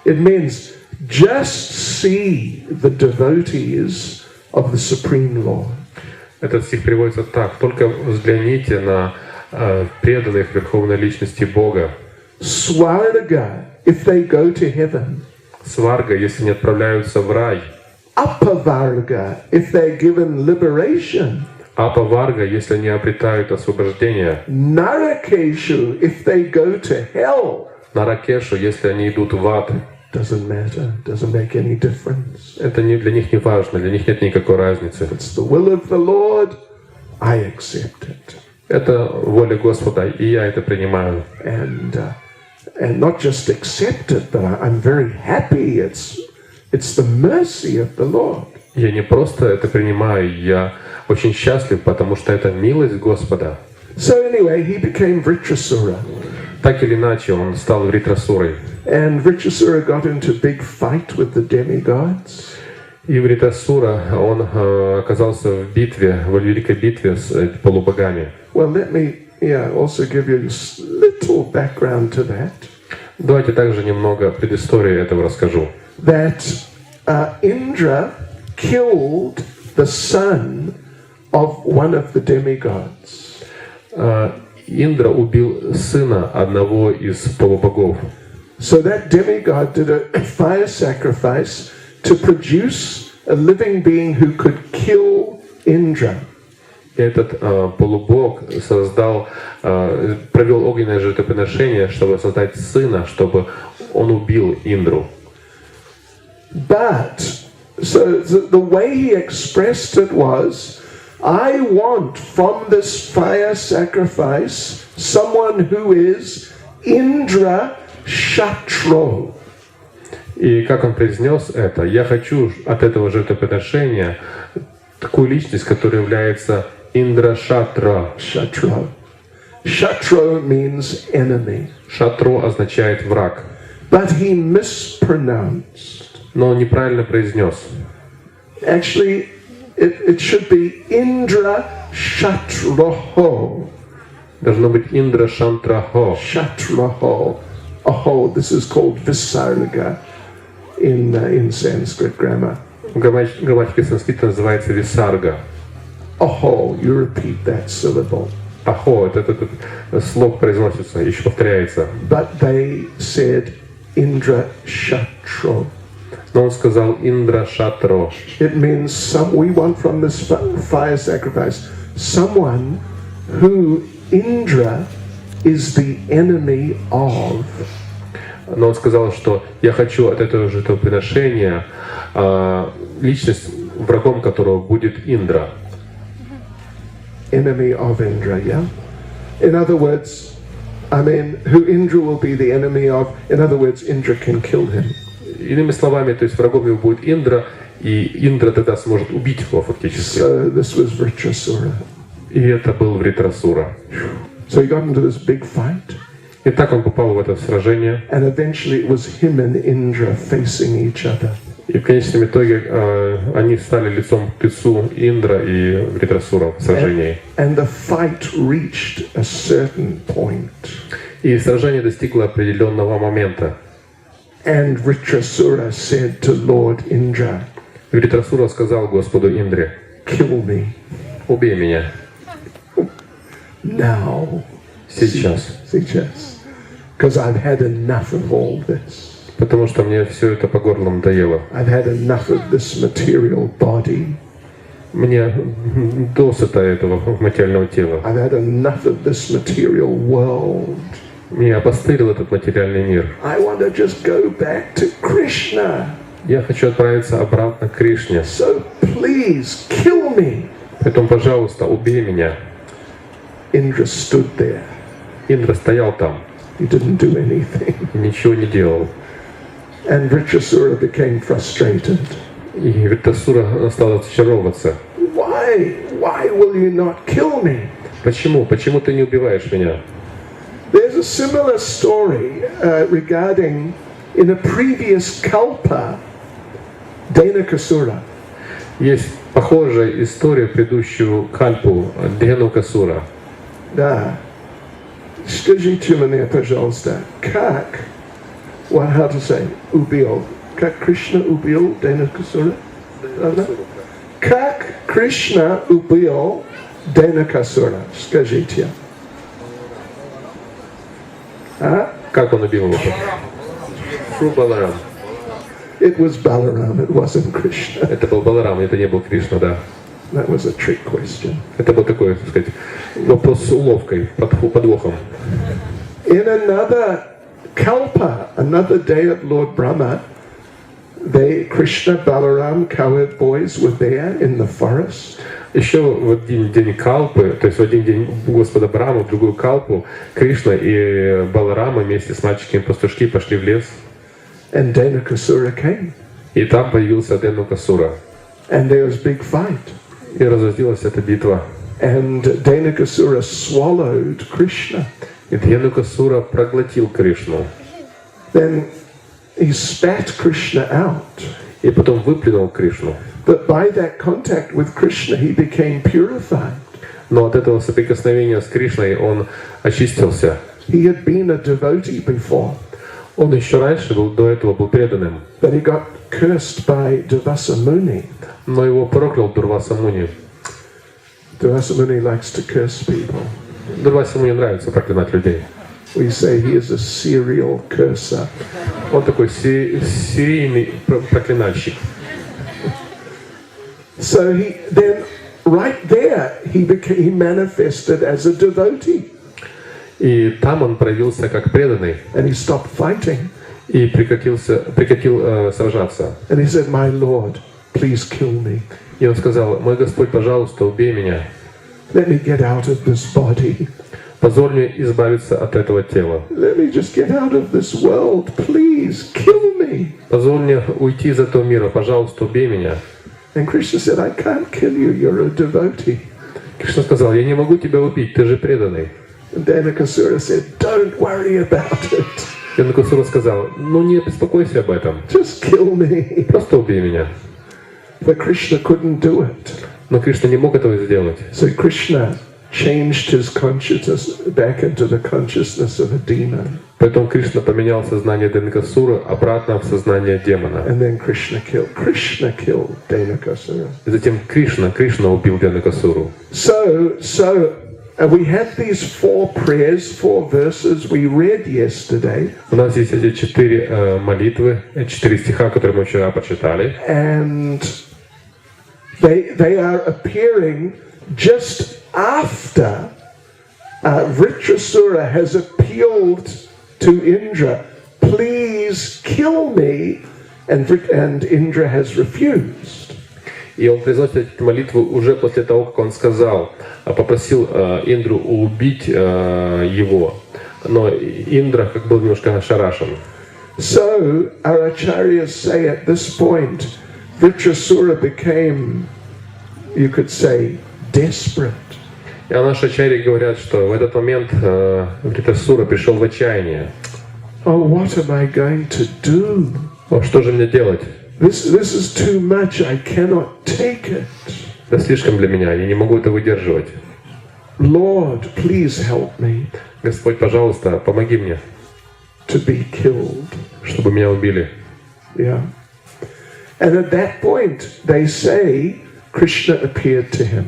It means just see the devotees of the Supreme Lord. Этот стих переводится так: только взгляните на преданных Верховной Личности Бога. Swarga, if they go to heaven. Сварга, если не отправляются в рай. Apavarga, if they're given liberation. Апаварга, если они обретают освобождение. Narakeshu, if they go to hell. Наракешу, если они идут в ад. Doesn't matter, doesn't make any difference. Это для них не важно, для них нет никакой разницы. It's the will of the Lord, I accept it. Это воля Господа, и я это принимаю. And not just accept it, but I'm very happy. It's the mercy of the Lord. Я не просто это принимаю, я очень счастлив, потому что это милость Господа. So anyway, he became Vritrasura. Так или иначе, он стал Вритрасурой. And Vritrasura got into a big fight with the demigods. И Вритрасура, он оказался в битве, в великой битве с полубогами. Well, let me also give you a little background to that. Давайте также немного предыстории этого расскажу. That Indra killed the son of one of the demigods. Индра убил сына одного из полубогов. So that demigod did a fire sacrifice to produce a living being who could kill Indra. Этот полубог провел огненное жертвоприношение, чтобы создать сына, чтобы он убил Индру. But so the way he expressed it was, I want from this fire sacrifice someone who is Indra Shatro. И как он произнес это? Я хочу от этого жертвоприношения такую личность, которая является Индра Шатра. Shatro. Shatro means enemy. Шатро означает враг. But he mispronounced. Но он неправильно произнес. Actually, it should be Indra Shatroho. Должно быть Индра Шантрахо. Shatroho. Aho. This is called Visarga in Sanskrit grammar. В грамматике санскрита называется Висарга. Aho. You repeat that syllable. Ахо, этот слог произносится, еще повторяется. But they said Indra Shatro. Но он сказал Индра Шатро. It means we want from this fire sacrifice someone who Indra is the enemy of. Но он сказал, что я хочу от этого жертвоприношения личность, врагом которого будет Индра. Enemy of Indra, yeah? In other words, who Indra will be the enemy of, in other words, Indra can kill him. Иными словами, то есть врагом его будет Индра, и Индра тогда сможет убить его фактически. So this was Vritrasura. И это был Вритрасура. So he got into this big fight. И так он попал в это сражение. And eventually it was him and Indra facing each other. И в конечном итоге они стали лицом к лицу, Индра и Вритрасура в сражении. And the fight reached a certain point. И сражение достигло определенного момента. And Vritrasura said to Lord Indra, Вритрасура сказал Господу Индре: kill me. Убей меня. Now. Сейчас. Сейчас. Because I've had enough of all this. Потому что мне все это по горло надоело. I've had enough of this material body. Мне досыта этого материального тела. I've had enough of this material world. Меня опостылил этот материальный мир. I want to just go back to Krishna. Я хочу отправиться обратно к Кришне. So please kill me. Поэтому, пожалуйста, убей меня. Indra stood there. Индра стоял там. He didn't do anything. И ничего не делал. And Vritrasura became frustrated. И Вритрасура стал разочаровываться. Why will you not kill me? Почему? Почему ты не убиваешь меня? There's a similar story regarding in a previous kalpa, Dhenukasura. Есть похожая история в предыдущую кальпу Дhenukasura. Да. Скажите мне, пожалуйста, как, how to say, убил? Как Кришна убил Дhenukasura? Как Кришна убил Dhenukasura? Скажите. А? Как он убил его? Through Balaram. It was Balaram, it wasn't Krishna. Это был Баларам, это не был Кришна, да. That was a trick question. Это был такой, так сказать, вопрос с уловкой, подвохом. In another kalpa, another day at Lord Brahma, Krishna, Balaram, cowherd boys were there in the forest. Еще в один день калпы, то есть в один день Господа Брахмы, в другую калпу, Кришна и Баларама вместе с мальчиками-пастушки пошли в лес. And Dhenukasura came. И там появился Дhenukasura. And there was big fight. И разразилась эта битва. And Dhenukasura swallowed Krishna. И Дhenukasura проглотил Кришну. Then he spat Krishna out. И потом выплюнул Кришну. But by that contact with Krishna, he became purified. Но от этого соприкосновения с Кришной он очистился. He had been a devotee before. Он еще раньше до этого был преданным. But he got cursed by Durvasa Muni. Но его проклял Дурваса Муни. Durvasa Muni likes to curse people. Дурваса Муни нравится проклинать людей. We say he is a serial curser. Он такой серийный проклинальщик. So then right there he manifested as a devotee. И там он проявился как преданный. And he stopped fighting. И прекратил сражаться. And he said, "My Lord, please kill me." И он сказал: «Мой Господь, пожалуйста, убей меня. Let me get out of this body. Позволь мне избавиться от этого тела. Let me just get out of this world. Please kill me." Позволь мне уйти из этого мира. Пожалуйста, убей меня. And Krishna said, "I can't kill you. You're a devotee." Кришна сказал: «Я не могу тебя убить, ты же преданный». And Dhenukasura said, "Don't worry about it. Дhenukasura сказал: «Ну не беспокойся об этом. Just kill me." Просто убей меня». But Krishna couldn't do it. Но Кришна не мог этого сделать. So Krishna changed his consciousness back into the consciousness of a demon. Поэтому Кришна поменял сознание Дhenukasura обратно в сознание демона. And then Krishna killed Dhenukasura. И затем Кришна убил Дhenukasuru. So we had these four verses we read yesterday. У нас есть эти 4 молитвы, 4 стиха, которые мы вчера прочитали. And they are appearing just after Vritrasura has appealed to Indra, "Please kill me," and Indra has refused. И он произносит эту молитву уже после того, как он попросил Индру убить его. Но Индра как был немножко ошарашен. So our acharyas say at this point, Vritrasura became, you could say, desperate. И наши ачарьи говорят, что в этот момент Вритрасура пришел в отчаяние. Oh, what am I going to do? Что же мне делать? This is too much. I cannot take it. Это слишком для меня, я не могу это выдерживать. Lord, please help me. Господь, пожалуйста, помоги мне. To be killed. Чтобы меня убили. Yeah. And at that point, they say Krishna appeared to him.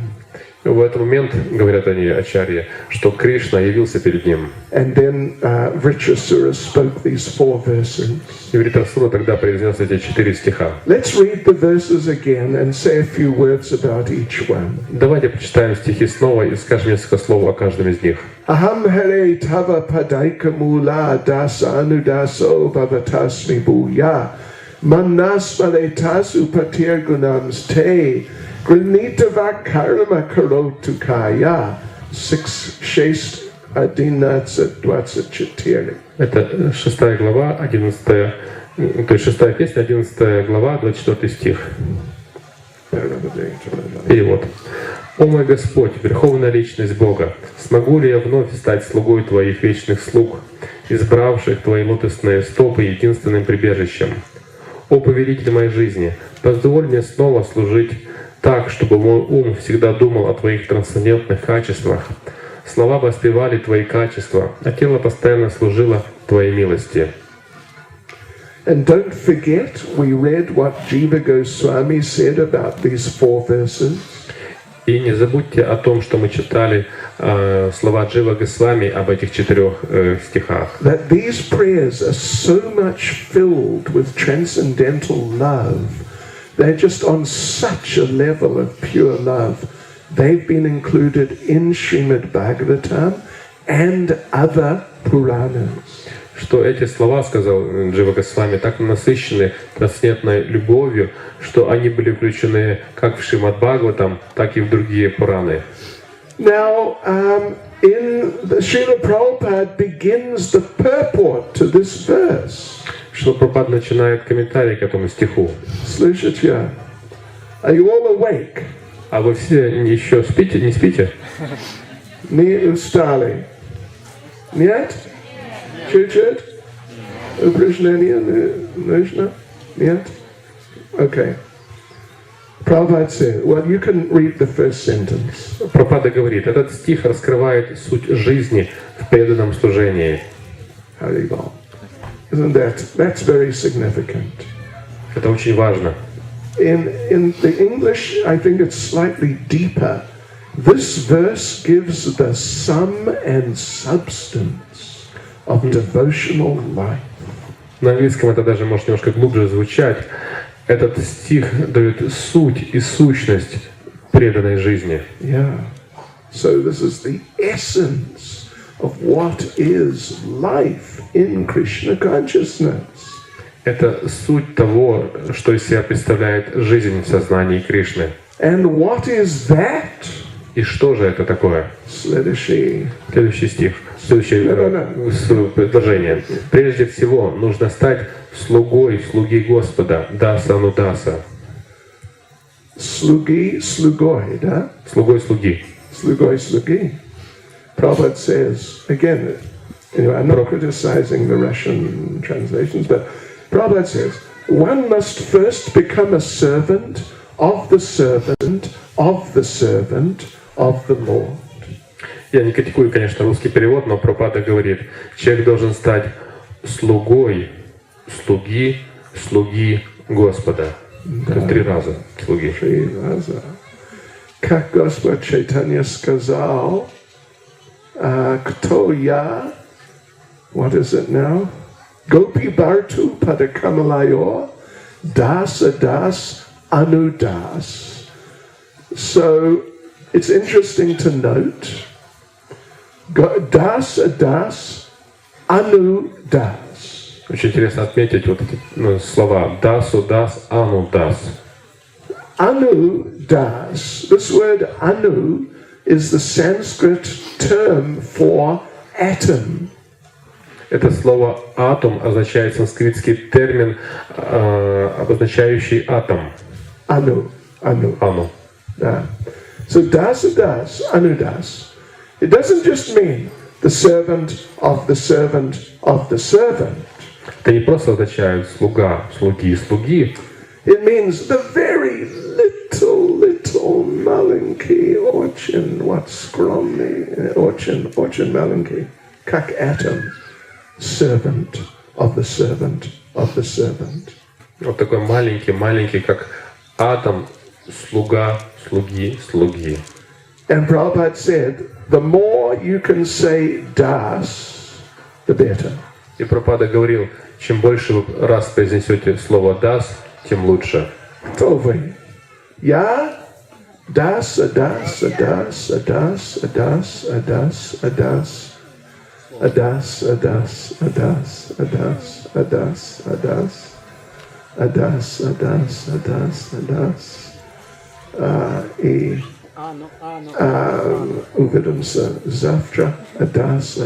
В этот момент, говорят они, ачарьи, что Кришна явился перед ним. And then Vritrasura spoke these 4 verses. И Вритрасура тогда произнес эти 4 стиха. Let's read the verses again and say a few words about each one. Давайте почитаем стихи снова и скажем несколько слов о каждом из них. Aham hare tava padaika mula dasa anudaso bhavatasmi bhuya manas tasu patir gunams te granitava karma karotu kaya 6:11-24. Это 6 глава, 11, то есть 6 песня, 11 глава, 24 стих. Перевод. «О мой Господь, Верховная Личность Бога, смогу ли я вновь стать слугой Твоих вечных слуг, избравших Твои лотосные стопы единственным прибежищем? О повелитель моей жизни, позволь мне снова служить так, чтобы мой ум всегда думал о Твоих трансцендентных качествах. Слова воспевали Твои качества, а тело постоянно служило Твоей милости». And don't forget, we read what Jiva Goswami said about these 4 verses. И не забудьте о том, что мы читали слова Джива Госвами об этих 4 стихах. That these prayers are so much filled with transcendental love. They're just on such a level of pure love. They've been included in Srimad Bhagavatam and other Puranas. Что эти слова, сказал Джива Госвами, так насыщены трансцендентной любовью, что они были включены как в Шримад Бхагаватам, так и в другие Пураны. Now, in the Srila Prabhupada begins the purport to this verse. Шрила Прабхупад начинает комментарий к этому стиху. Слышите? Are you all awake? А вы все еще спите? Не спите? Не устали? Нет? Чуть-чуть? Упражнение нужно? Нет? Okay. Prabhupada said, well, you can read the first sentence. Прабхупада говорит, этот стих раскрывает суть жизни в преданном служении. Haribol. Isn't that's very significant. Это очень важно. In the English, I think it's slightly deeper. This verse gives the sum and substance of devotional life. На английском это даже может немножко глубже звучать. Этот стих дает суть и сущность преданной жизни. Yeah. So this is the essence of what is life in Krishna consciousness. Это суть того, что из себя представляет жизнь в сознании Кришны. And what is that? И что же это такое? Следующий стих, следующее предложение. Прежде всего, нужно стать слугой слуги Господа, даса анудаса. Слугой, да? Слугой слуги. Слуги. Prabhupada says, again, I'm not criticizing the Russian translations, but Prabhupada says, one must first become a servant of the servant of the servant of the Lord. Я не критикую, конечно, русский перевод, но Прабхупада говорит, человек должен стать слугой слуги Господа. Да. 3 раза слуги. 3 раза. Как Господь Чайтанья сказал, кто я? What is it now? Gopi Bhartu Padakamalaya Das Anudas. So it's interesting to note Das Anudas. Очень интересно отметить вот эти слова дасу, дас, ану, дас. Anu das. This word anu is the Sanskrit term for atom. Это слово атом означает санскритский термин, обозначающий атом. Anu. So das, anu das. It doesn't just mean the servant of the servant of the servant. Это не просто означает слуга, слуги. It means the very little маленький, очень скромный, очень маленький, как atom, servant of the servant of the servant. Вот такой маленький, как атом, слуги. And Prabhupada said, the more you can say das, the better. И Прабхупада говорил, чем больше вы раз произнесете слово «дас», тем лучше. Кто вы? Я? Das, das, das, das, das, das, das, das, das, das, das, das, das, das, das. И увидимся завтра. Das.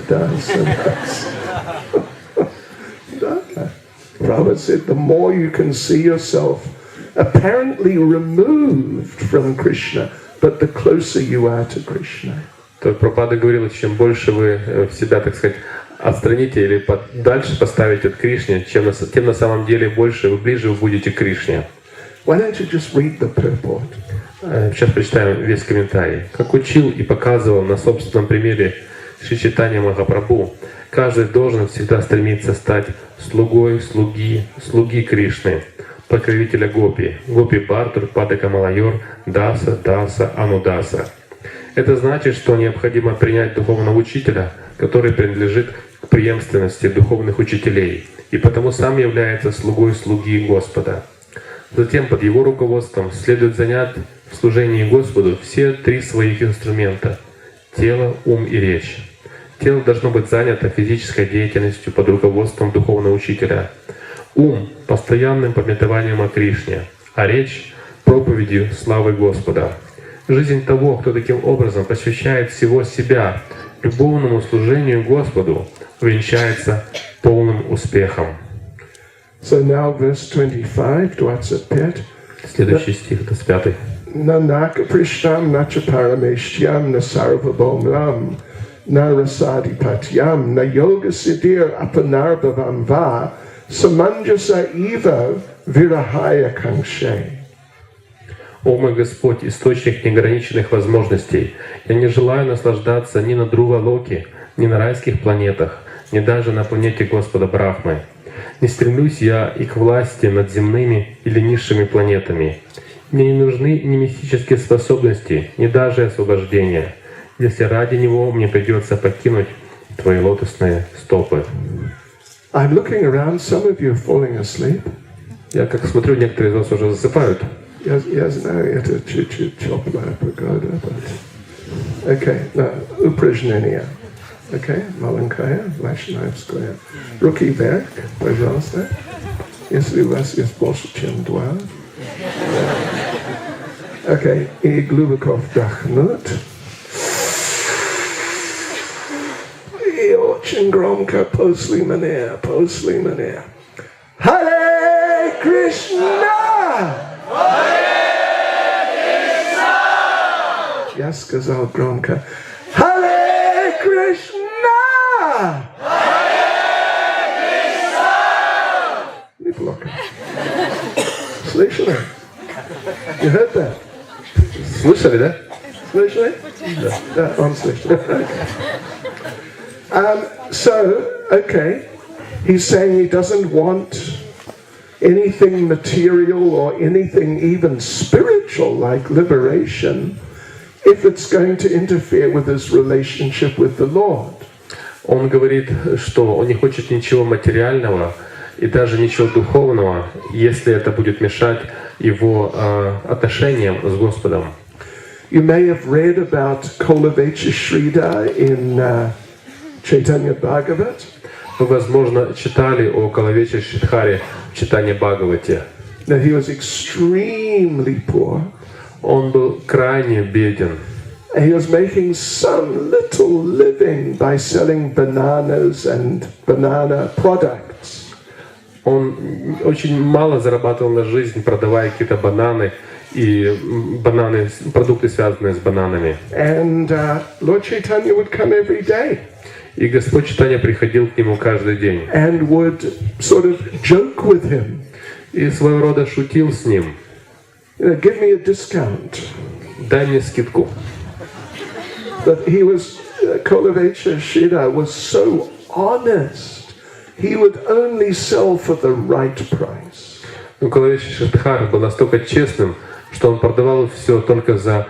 Prabhupada said, the more you can see yourself apparently removed from Krishna, but the closer you are to Krishna. То Прабхупада говорил, чем больше вы себя, так сказать, отстраните или дальше поставите от Кришны, тем на самом деле больше вы ближе вы будете к Кришне. Why don't you just read the purport? Сейчас прочитаем весь комментарий. Как учил и показывал на собственном примере Шри Чайтанья Махапрабху, каждый должен всегда стремиться стать слугой слуги Кришны, покровителя гопи, гопи-бартур, падека-малайор, даса, анудаса. Это значит, что необходимо принять духовного учителя, который принадлежит к преемственности духовных учителей, и потому сам является слугой слуги Господа. Затем под его руководством следует занять в служении Господу все три своих инструмента — тело, ум и речь. Тело должно быть занято физической деятельностью под руководством духовного учителя, ум — постоянным памятованием о Кришне, а речь — проповедью славы Господа. Жизнь того, кто таким образом посвящает всего себя любовному служению Господу, увенчается полным успехом. So now verse 25, 25. Следующий стих, 25. Nanaka prishnam nacha parameshyam na sarvabomlam na rasadipathyam na yoga siddhir apanarbhavam va samanjasa eva virahaya kangshe. О мой Господь, источник неограниченных возможностей, я не желаю наслаждаться ни на Друва-локе, ни на райских планетах, ни даже на планете Господа Брахмы. Не стремлюсь я и к власти над земными или низшими планетами. Мне не нужны ни мистические способности, ни даже освобождение, если ради него мне придется покинуть Твои лотосные стопы. I'm looking around, some of you are falling asleep. Я как смотрю, некоторые из вас уже засыпают. Я знаю, это чуть-чуть теплая погода, okay, упражнение. Okay, маленькая, вайшнавская. Руки вверх, пожалуйста. Если у вас есть больше, чем два. Okay, и глубоко вдохнуть. И очень громко после меня. Харе Кришна! Я сказал громко. Харе Кришна! Неплохо. Слышали? You heard that? Слышали, да? Слышали? Да, он слышал. So, okay, he's saying he doesn't want anything material or anything even spiritual like liberation if it's going to interfere with his relationship with the Lord. Он говорит, что он не хочет ничего материального и даже ничего духовного, если это будет мешать его отношениям с Господом. You may have read about Kolavecha Shrida in Chaitanya Bhagavat. Вы, возможно, читали о Коловече Шридхаре в Чайтанье Бхагавате. Now he was extremely poor. Он был крайне беден. And he was making some little living by selling bananas and banana products. Он очень мало зарабатывал на жизнь, продавая какие-то бананы и продукты, связанные с бананами. And Lord Chaitanya would come every day. И Господь Чайтанья приходил к нему каждый день. And would sort of joke with him. И своего рода шутил с ним. Give me a discount. Дай мне скидку. But he was, Kolavecha Shrida was so honest. He would only sell for the right price. Кулавичи Шридхар был настолько честным, что он продавал все только за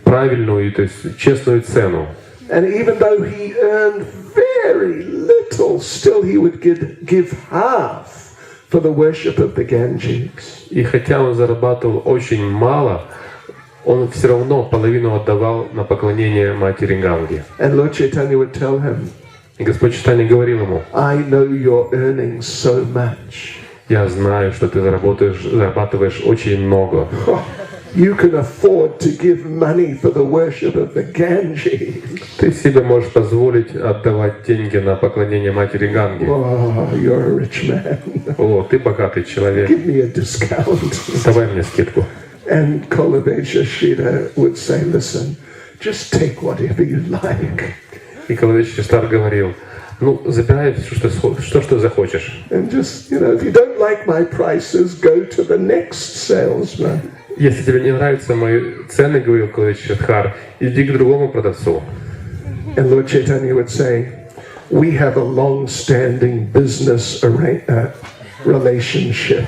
правильную, то есть честную цену. And even though he earned very little, still he would give half for the worship of the Ganges. И хотя он зарабатывал очень мало, он все равно половину отдавал на поклонение матери Ганги. And Lord Chaitanya would tell him, И Господь Чайтанья говорил ему: I know you're earning so much. Я знаю, что ты зарабатываешь очень много. You can afford to give money for the worship of the Ganges. Ты себе можешь позволить отдавать деньги на поклонение матери Ганги. Oh, you're a rich man. О, ты богатый человек. Give me a discount. Давай мне скидку. And Kulavesha Shrita would say, listen, just take whatever you like. И Кулавичи Шридхар говорил: ну, забирай все, что захочешь. And just, if you don't like my prices, go to the next salesman. Если тебе не нравятся мои цены, говорил Кулавичи Шридхар, иди к другому продавцу. And Lord Chaitanya would say, we have a long-standing business relationship.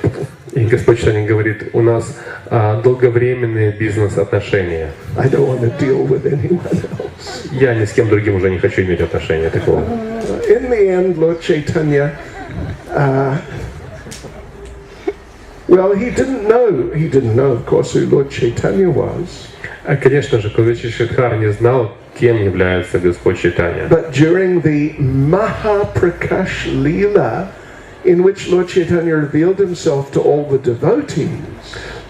И Господь Чайтанья говорит: у нас долговременные бизнес-отношения. I don't want to deal with anyone else. Я ни с кем другим уже не хочу иметь отношения такого. In the end, Lord Chaitanya, well, he didn't know, of course, who Lord Chaitanya was. Конечно же, Кулавичи Шридхар не знал, кем является Господь Чайтанья. But during the Mahaprakash Leela, in which Lord Chaitanya revealed himself to all the devotees,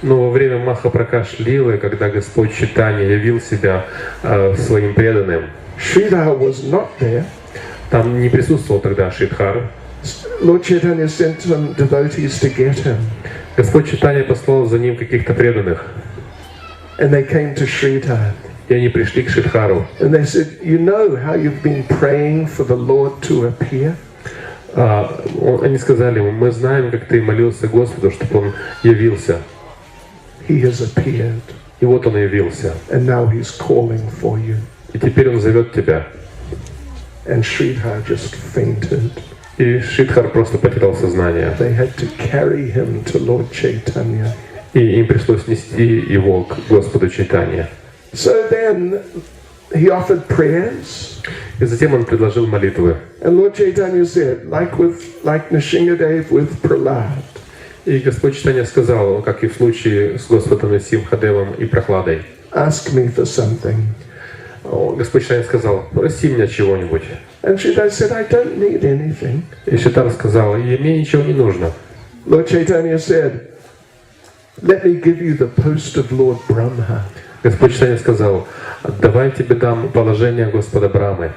Но во время Махапракаш Лилы, когда Господь Чайтанья явил себя своим преданным, Sridhar was not there. там не присутствовал тогда Шридхар. Lord Chaitanya sent some devotees to get him. Господь Чайтанья послал за ним каких-то преданных. And they came to Sridhar. И они пришли к Шридхару. And they said, you know how you've been praying for the Lord to appear? Они сказали ему: мы знаем, как ты молился Господу, чтобы Он явился. He has appeared. И вот Он явился. And now he's calling for you. И теперь Он зовет тебя. And Sridhar just fainted. И Шридхар просто потерял сознание. They had to carry him to Lord Chaitanya. И им пришлось нести его к Господу Чайтанье. So then he offered prayers. И затем он предложил молитвы. And Lord Chaitanya said, like Nrsimhadev with Prahlad. И Господь Чайтанья сказал, как и в случае с Господом Нрсимхадевом и Прохладой: Ask me for something. Господь Чайтанья сказал: проси меня чего-нибудь. And Sridhar said, I don't need anything. И Шридхар сказал: и мне ничего не нужно. Lord Chaitanya said, let me give you the post of Lord Brahma. Господь Чайтанья сказал: давай тебе дам положение Господа Брамы.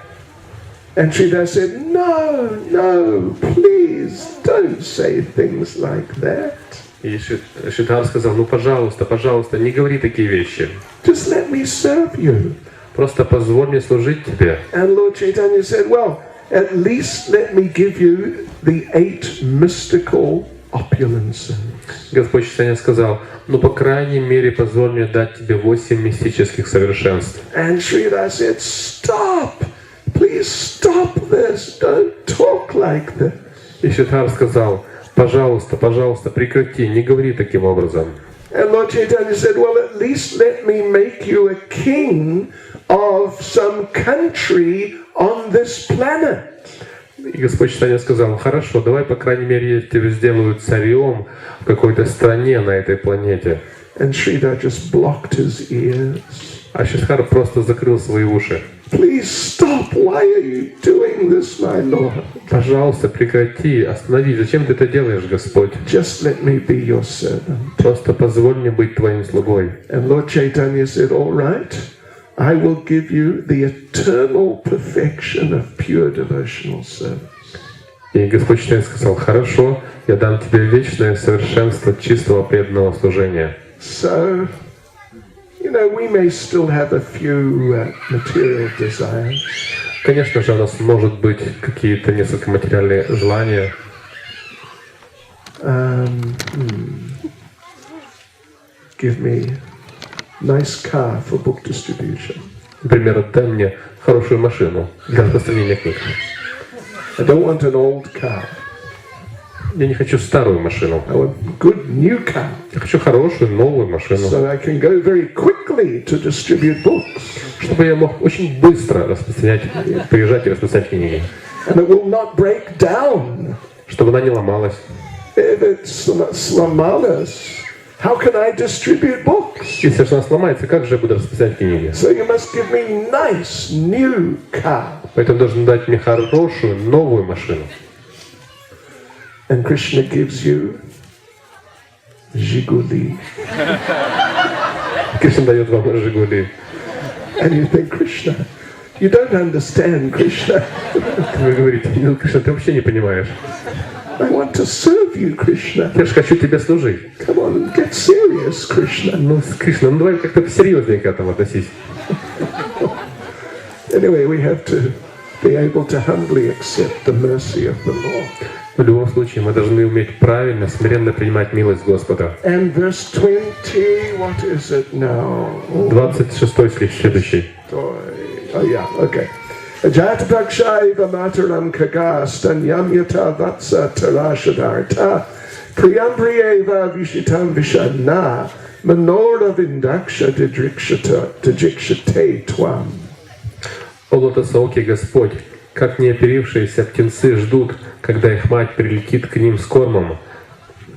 And Sridhar said, no, please, don't say things like that. И Шридхар сказал: ну, пожалуйста, не говори такие вещи. Just let me serve you. Просто позволь мне служить тебе. And Lord Chaitanya said, well, at least let me give you the 8 mystical opulences. Господь Чайтанья сказал: ну, по крайней мере, позволь мне дать тебе 8 мистических совершенств. And Sridhar said, stop! Please stop this! Don't talk like this. И Шридхар сказал: пожалуйста, прекрати, не говори таким образом. And Lord Chaitanya said, well, at least let me make you a king of some country on this planet. И Господь Чайтанья сказал: хорошо, давай, по крайней мере, я тебя сделаю царем в какой-то стране на этой планете. And Sridhar just blocked his ears. А Шридхар просто закрыл свои уши. Please stop! Why are you doing this, my Lord? Пожалуйста, прекрати, останови. Зачем ты это делаешь, Господь? Just let me be your servant. Просто позволь мне быть твоим слугой. And Lord Chaitanya said, all right, I will give you the eternal perfection of pure devotional service. И Господь Чайтанья сказал: хорошо, я дам тебе вечное совершенство чистого преданного служения. So, we may still have a few material desires. Конечно же, у нас может быть какие-то несколько материальные желания. Give me nice car for book distribution. Например, дай мне хорошую машину для распространения книг. I don't want an old car. Я не хочу старую машину. I want a good new car. Я хочу хорошую новую машину. So I can go very quickly to distribute books. Чтобы я мог очень быстро распространять, приезжать и распространять книги. And it will not break down. Чтобы она не ломалась. If it's сломалась, how can I distribute books? Если она сломается, как же я буду распространять книги? So you must give me nice new car. Поэтому должен дать мне хорошую новую машину. And Krishna gives you Zhiguli. Кришна дает вам Жигули. And you think, Krishna, you don't understand, Krishna. Вы говорите, ну, Кришна, ты вообще не понимаешь. I want to serve you, Krishna. Я же хочу тебе служить. Come on, get serious, Krishna. Ну, Кришна, ну давай как-то посерьезнее к этому относись. Anyway, we have to be able to humbly accept the mercy of the Lord. В любом случае, мы должны уметь правильно, смиренно принимать милость Господа. And verse 20, what is it now? 26 стих следующий. Oh yeah, okay. Jatapakshaiva mataram kagastan yamyata vatsa tarashadarta priyampriyeva vishitam vishana manora vindaksha didrikshate tvam. О лотосоке Господь, как неоперившиеся птенцы ждут, когда их мать прилетит к ним с кормом,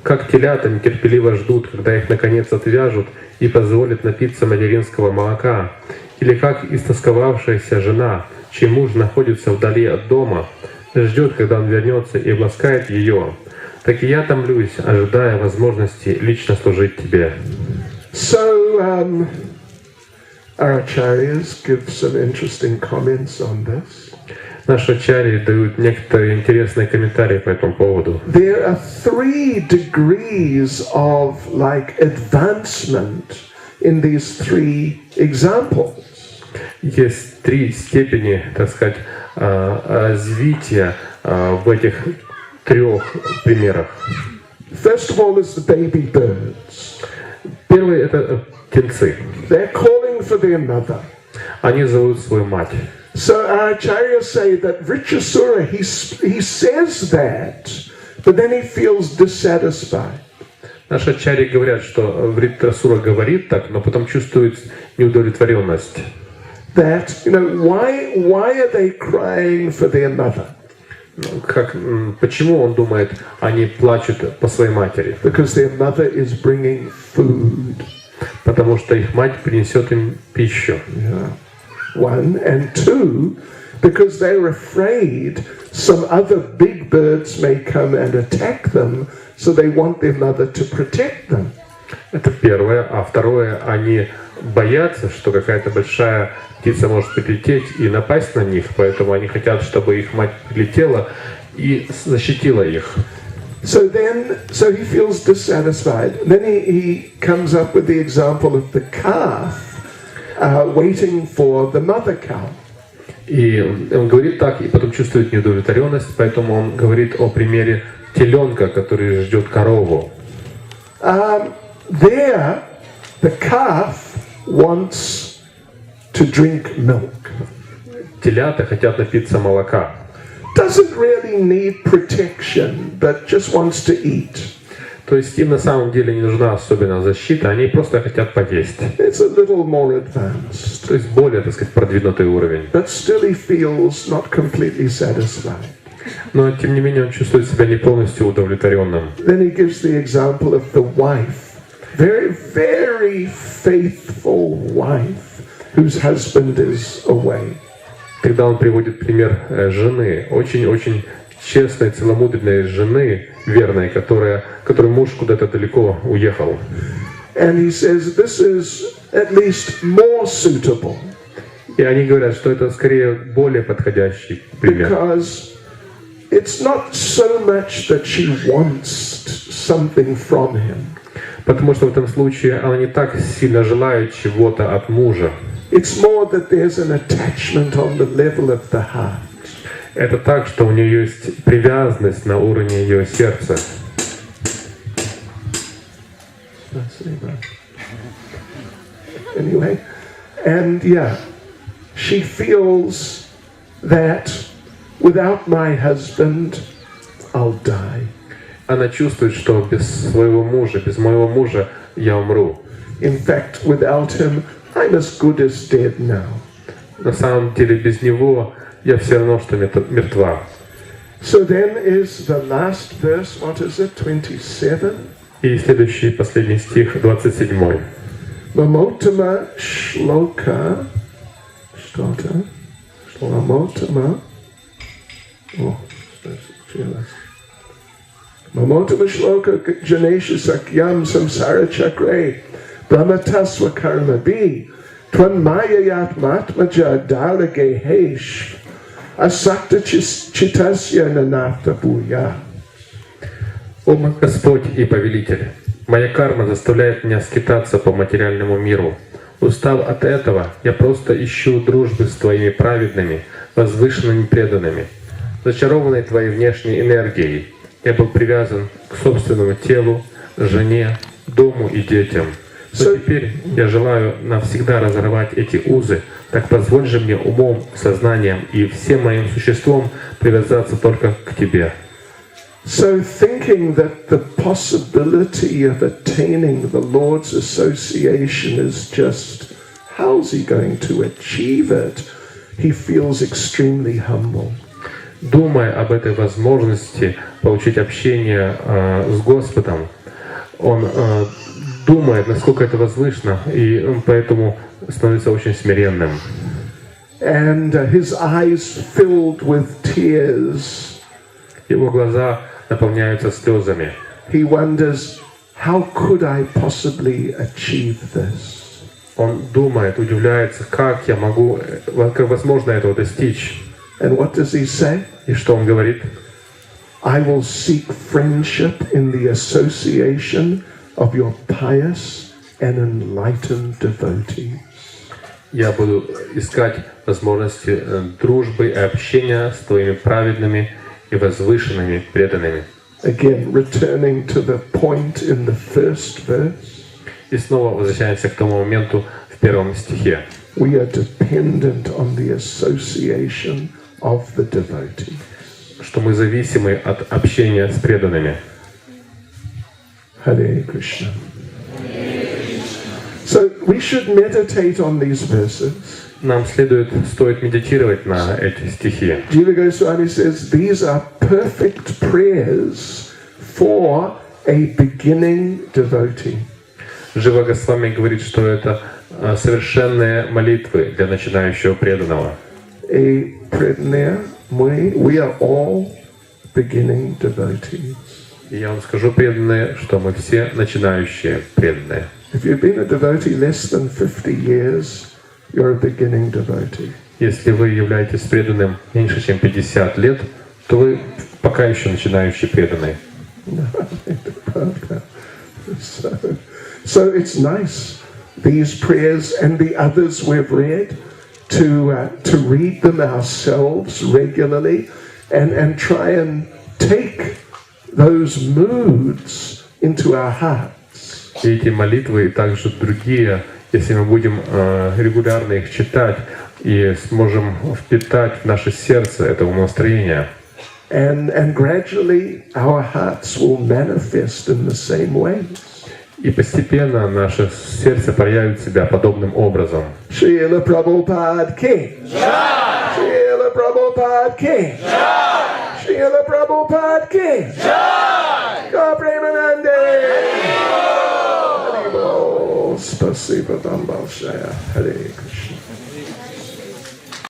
как телята нетерпеливо ждут, когда их наконец отвяжут и позволят напиться материнского молока, или как истосковавшаяся жена, чей муж находится вдали от дома, ждет, когда он вернется и обласкает ее, так и я томлюсь, ожидая возможности лично служить тебе. So, our acharyas give some interesting comments on this. Наши ачарьи дают некоторые интересные комментарии по этому поводу. There are 3 degrees of like advancement in these 3 examples. Есть 3 степени, так сказать, развития в этих 3 примерах. First of all is the baby birds. Первый — это птенцы. They're calling for their mother. Они зовут свою мать. So our acharyas say that Vritrasura, he says that, but then he feels dissatisfied. Наши ачарьи говорят, что Вритрасура говорит так, но потом чувствует неудовлетворенность. That, you know, why are they crying for their mother? Почему он думает, они плачут по своей матери? Because their mother is bringing food. Потому что их мать принесет им пищу. Yeah. 1 and 2, because they're afraid some other big birds may come and attack them, so they want their mother to protect them. Это первое. А второе, они боятся, что какая-то большая птица может прилететь и напасть на них, поэтому они хотят, чтобы их мать прилетела и защитила их. So he feels dissatisfied. Then he comes up with the example of the calf waiting for the mother cow. И он говорит так, и потом чувствует неудовлетворенность, поэтому он говорит о примере теленка, который ждет корову. There, the calf wants to drink milk. Телята хотят напиться молока. Doesn't really need protection, but just wants to eat. То есть им на самом деле не нужна особенная защита, они просто хотят поесть. It's a little more advanced. То есть более, так сказать, продвинутый уровень. But still he feels not completely satisfied. Но тем не менее он чувствует себя не полностью удовлетворенным. Then he gives the example of the wife, very, very faithful wife, whose husband is away. Когда он приводит пример жены, очень-очень честной, целомудренной жены, верной, которой муж куда-то далеко уехал. And he says this is at least more suitable. И они говорят, что это скорее более подходящий пример. Because it's not so much that she wants something from him. Потому что в этом случае она не так сильно желает чего-то от мужа. It's more that there's an attachment on the level of the heart. Это так, что у нее есть привязанность на уровне ее сердца. Anyway, and yeah, she feels that without my husband, I'll die. она чувствует, что без своего мужа, без моего мужа я умру. In fact, without him, I'm as good as dead now. На самом деле без него я все равно, что мертва. So then is the last verse, what is it, 27? И следующий, последний стих, 27. Mamotama shloka, Mamotama, Mamotama shloka janesha sakyam samsara chakre brahmatasva karma bi twan mayayat matmaja dalage hesh asakta chitasya nanatha bhuya. О мой Господь и Повелитель, моя карма заставляет меня скитаться по материальному миру. Устав от этого, я просто ищу дружбы с Твоими праведными, возвышенными преданными. Зачарованный Твоей внешней энергией, я был привязан к собственному телу, жене, дому и детям. Но теперь я желаю навсегда разорвать эти узы, так позволь же мне умом, сознанием и всем моим существом привязаться только к Тебе. So thinking that the possibility of attaining the Lord's association is just, how's he going to achieve it? He feels extremely humble. Думая об этой возможности получить общение с Господом, он думает, насколько это возвышенно, и он поэтому становится очень смиренным. And his eyes filled with tears. Его глаза наполняются слезами. He wonders, how could I possibly achieve this? Он думает, удивляется, как возможно этого достичь. And what does he say? И что он говорит? I will seek friendship in the association of your pious and enlightened devotees. Я буду искать возможности дружбы и общения с твоими праведными и возвышенными преданными. Again, returning to the point in the first verse. И снова возвращаемся к тому моменту в первом стихе. We are dependent on the association of the devotees. Что мы зависимы от общения с преданными. Hare Krishna. So we should meditate on these verses. Нам стоит медитировать на эти стихи. Jiva Goswami says these are perfect prayers for a beginning devotee. Жива Госвами говорит, что это совершенные молитвы для начинающего преданного. A predaner, we are all beginning devotees. И я вам скажу, преданные, что мы все начинающие преданные. If you've been a devotee less than 50 years, you're a beginning devotee. Если вы являетесь преданным меньше, чем 50 лет, то вы пока еще начинающий преданный. So it's nice, these prayers and the others we've read, to read them ourselves regularly and try and take those moods into our hearts. И эти молитвы и также другие, если мы будем регулярно их читать и сможем впитать в наше сердце это умонастроение. And gradually our hearts will manifest in the same ways. И постепенно наше сердце проявит себя подобным образом. Шрила Прабхупад ки! Jai! Шрила Прабхупад ки! Jai! Шрила Прабхупад ки! Jai! Go Premanande! Haribol! Спасибо вам большое. Hare Krishna.